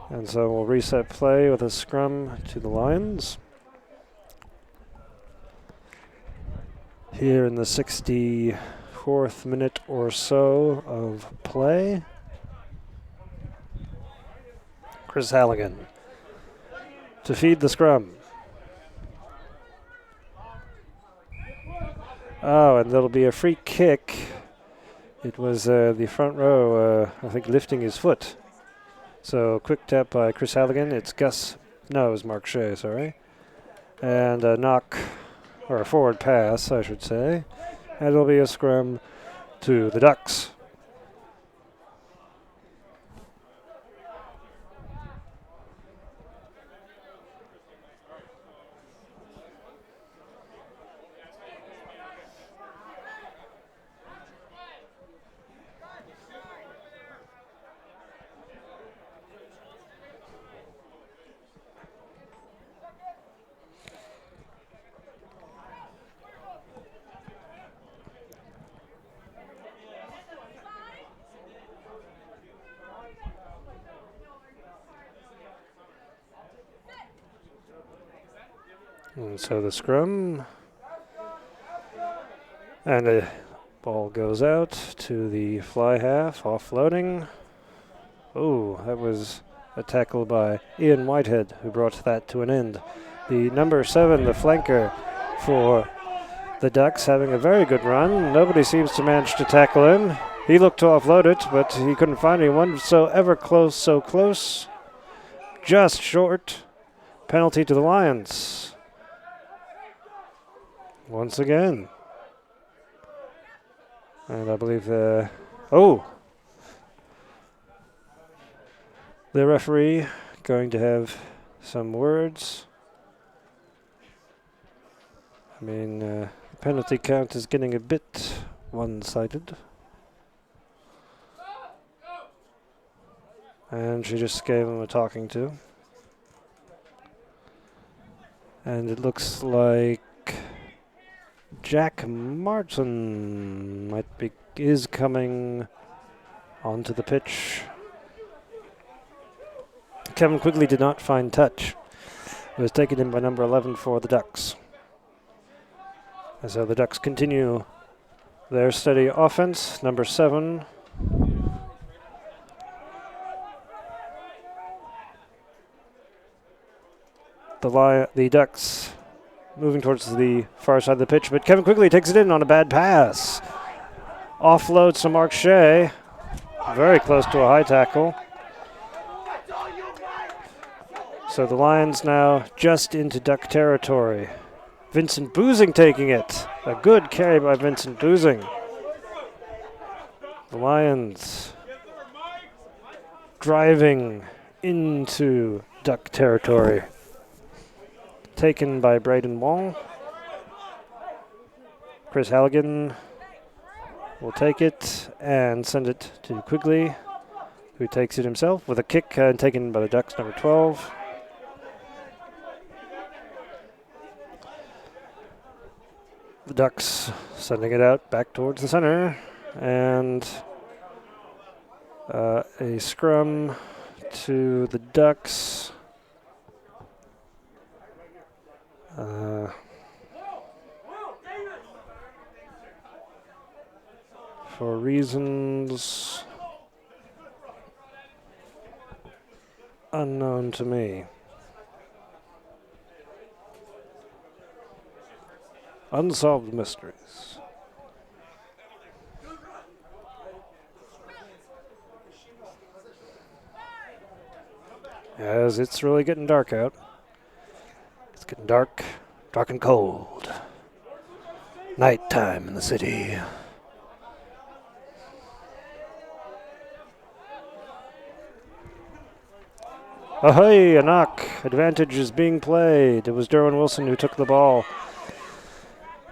And so we'll reset play with a scrum to the Lions. Here in the 64th minute or so of play. Chris Halligan to feed the scrum. Oh, and there'll be a free kick. It was the front row, I think, lifting his foot. So quick tap by Chris Halligan. It was Mark Shea, sorry. And a knock or a forward pass, I should say. And it'll be a scrum to the Ducks. And so the scrum, and the ball goes out to the fly half, offloading. Oh, that was a tackle by Ian Whitehead, who brought that to an end. The number 7, the flanker for the Ducks, having a very good run. Nobody seems to manage to tackle him. He looked to offload it, but he couldn't find anyone. So ever close, so close. Just short. Penalty to the Lions. Once again. And I believe the referee going to have some words. I mean, the penalty count is getting a bit one-sided. And she just gave him a talking to. And it looks like Jack Martin is coming onto the pitch. Kevin Quigley did not find touch. It was taken in by number 11 for the Ducks. And so the Ducks continue their steady offense. Number 7. The Ducks moving towards the far side of the pitch, but Kevin Quigley takes it in on a bad pass. Offloads to Mark Shea. Very close to a high tackle. So the Lions now just into Duck territory. Vincent Boozing taking it. A good carry by Vincent Boozing. The Lions driving into Duck territory. Taken by Braden Wall. Chris Halligan will take it and send it to Quigley, who takes it himself with a kick taken by the Ducks, number 12. The Ducks sending it out back towards the center, and a scrum to the Ducks. For reasons unknown to me. Unsolved mysteries. As it's really getting dark out. It's getting dark and cold. Nighttime in the city. Ahoy, a knock. Advantage is being played. It was Derwin Wilson who took the ball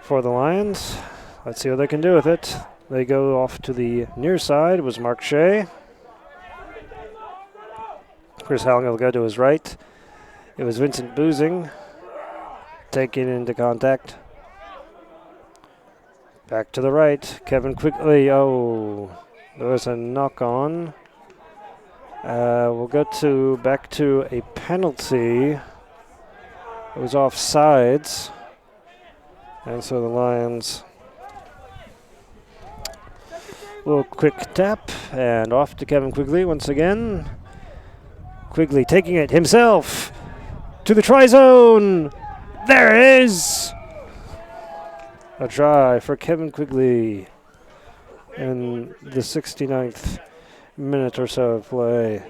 for the Lions. Let's see what they can do with it. They go off to the near side. It was Mark Shea. Chris Halligan will go to his right. It was Vincent Boozing taking into contact. Back to the right. Kevin Quigley. Oh, there was a knock on. We'll go back to a penalty. It was offsides. And so the Lions will quick tap and off to Kevin Quigley once again. Quigley taking it himself to the try zone. There it is. A try for Kevin Quigley in the 69th minute or so of play.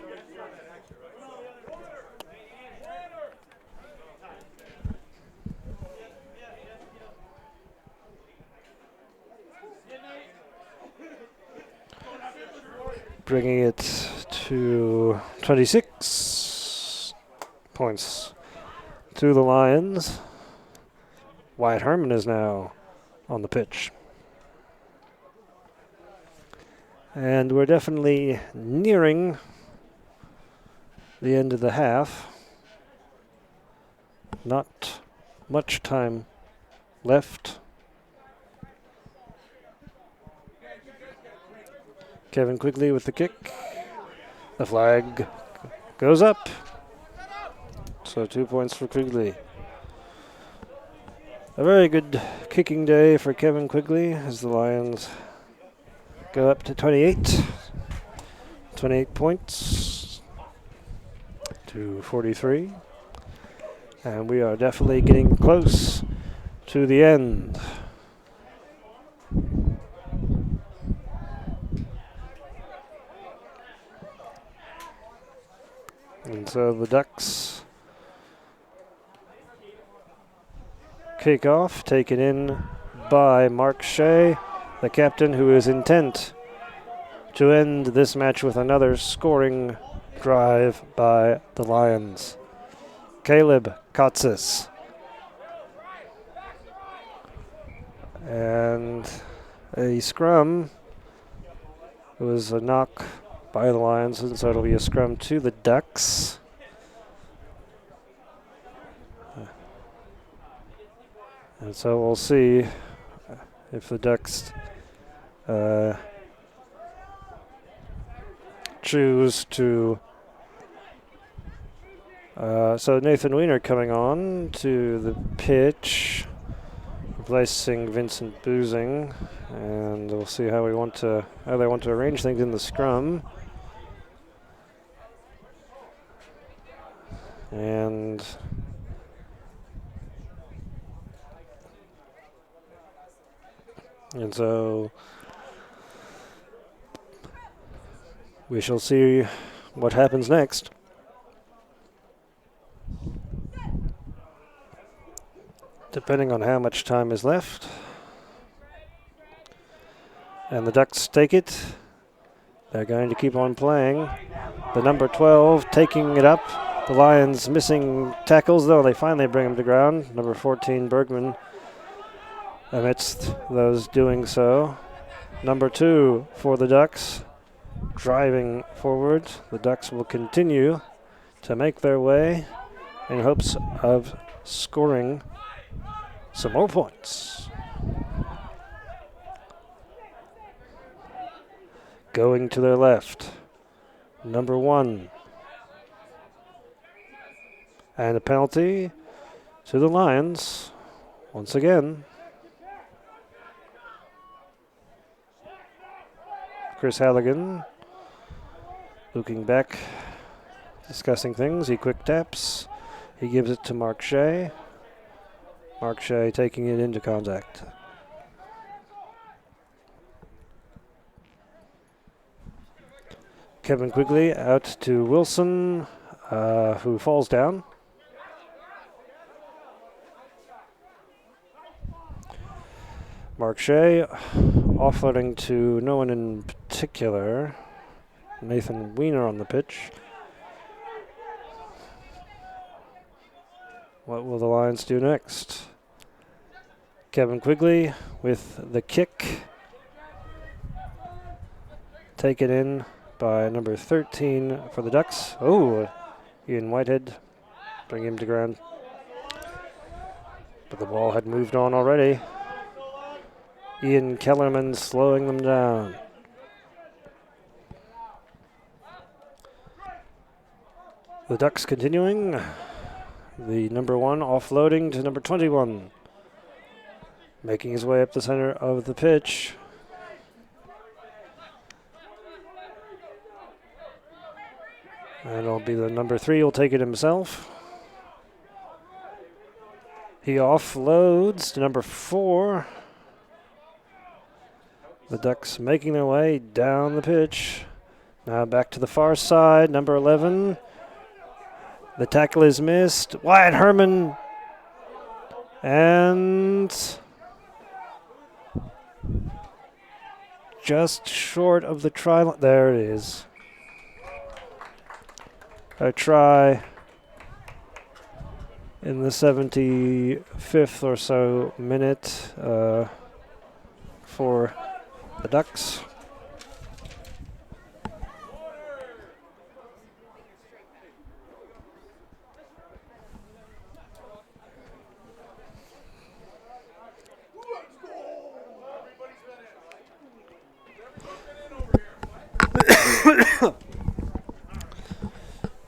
bringing it to 26 points to the Lions. Wyatt Herman is now on the pitch. And we're definitely nearing the end of the half. Not much time left. Kevin Quigley with the kick. The flag goes up. So 2 points for Quigley. A very good kicking day for Kevin Quigley as the Lions go up to 28. 28 points to 43. And we are definitely getting close to the end. And so the Ducks kick off, taken in by Mark Shea, the captain, who is intent to end this match with another scoring drive by the Lions. Caleb Kotsis. And a scrum. It was a knock by the Lions, and so it'll be a scrum to the Ducks. And so we'll see if the Ducks choose to. So Nathan Weiner coming on to the pitch, replacing Vincent Boozing, and we'll see how they want to arrange things in the scrum. And so we shall see what happens next. Depending on how much time is left. And the Ducks take it. They're going to keep on playing. The number 12 taking it up. The Lions missing tackles, though they finally bring him to ground. Number 14, Bergman, amidst those doing so. Number 2 for the Ducks, driving forward. The Ducks will continue to make their way in hopes of scoring some more points. Going to their left, number 1. And a penalty to the Lions once again. Chris Halligan looking back, discussing things. He quick taps. He gives it to Mark Shea. Mark Shea taking it into contact. Kevin Quigley out to Wilson, who falls down. Mark Shea offloading to no one in particular. Nathan Weiner on the pitch. What will the Lions do next? Kevin Quigley with the kick. Taken in by number 13 for the Ducks. Oh, Ian Whitehead, bring him to ground. But the ball had moved on already. Ian Kellerman slowing them down. The Ducks continuing. The number 1 offloading to number 21. Making his way up the center of the pitch. And it'll be the number 3 will take it himself. He offloads to number 4. The Ducks making their way down the pitch. Now back to the far side, number 11. The tackle is missed. Wyatt Herman. And just short of the try line. There it is. A try in the 75th or so minute for the Ducks.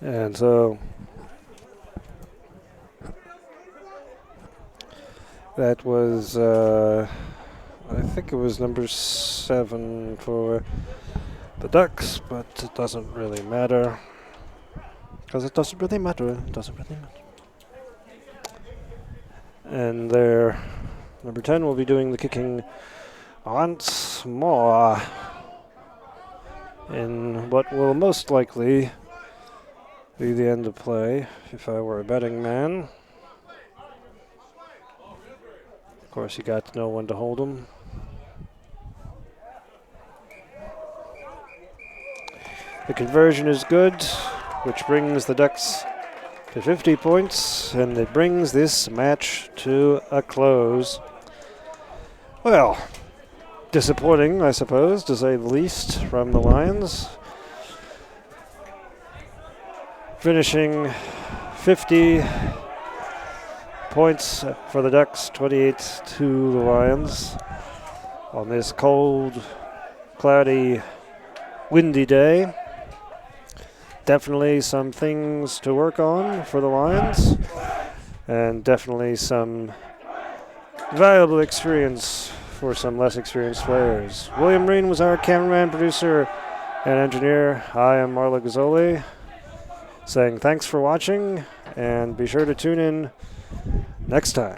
And so that was, I think it was number 7 for the Ducks, but it doesn't really matter. Because it doesn't really matter. It doesn't really matter. And their number 10 will be doing the kicking once more in what will most likely be the end of play if I were a betting man. Of course, you got to know when to hold them. The conversion is good, which brings the Ducks to 50 points, and it brings this match to a close. Well, disappointing, I suppose, to say the least, from the Lions. Finishing 50 points for the Ducks, 28 to the Lions on this cold, cloudy, windy day. Definitely some things to work on for the Lions, and definitely some valuable experience for some less experienced players. William Reen was our cameraman, producer, and engineer. I am Marla Gazzoli, saying thanks for watching, and be sure to tune in next time.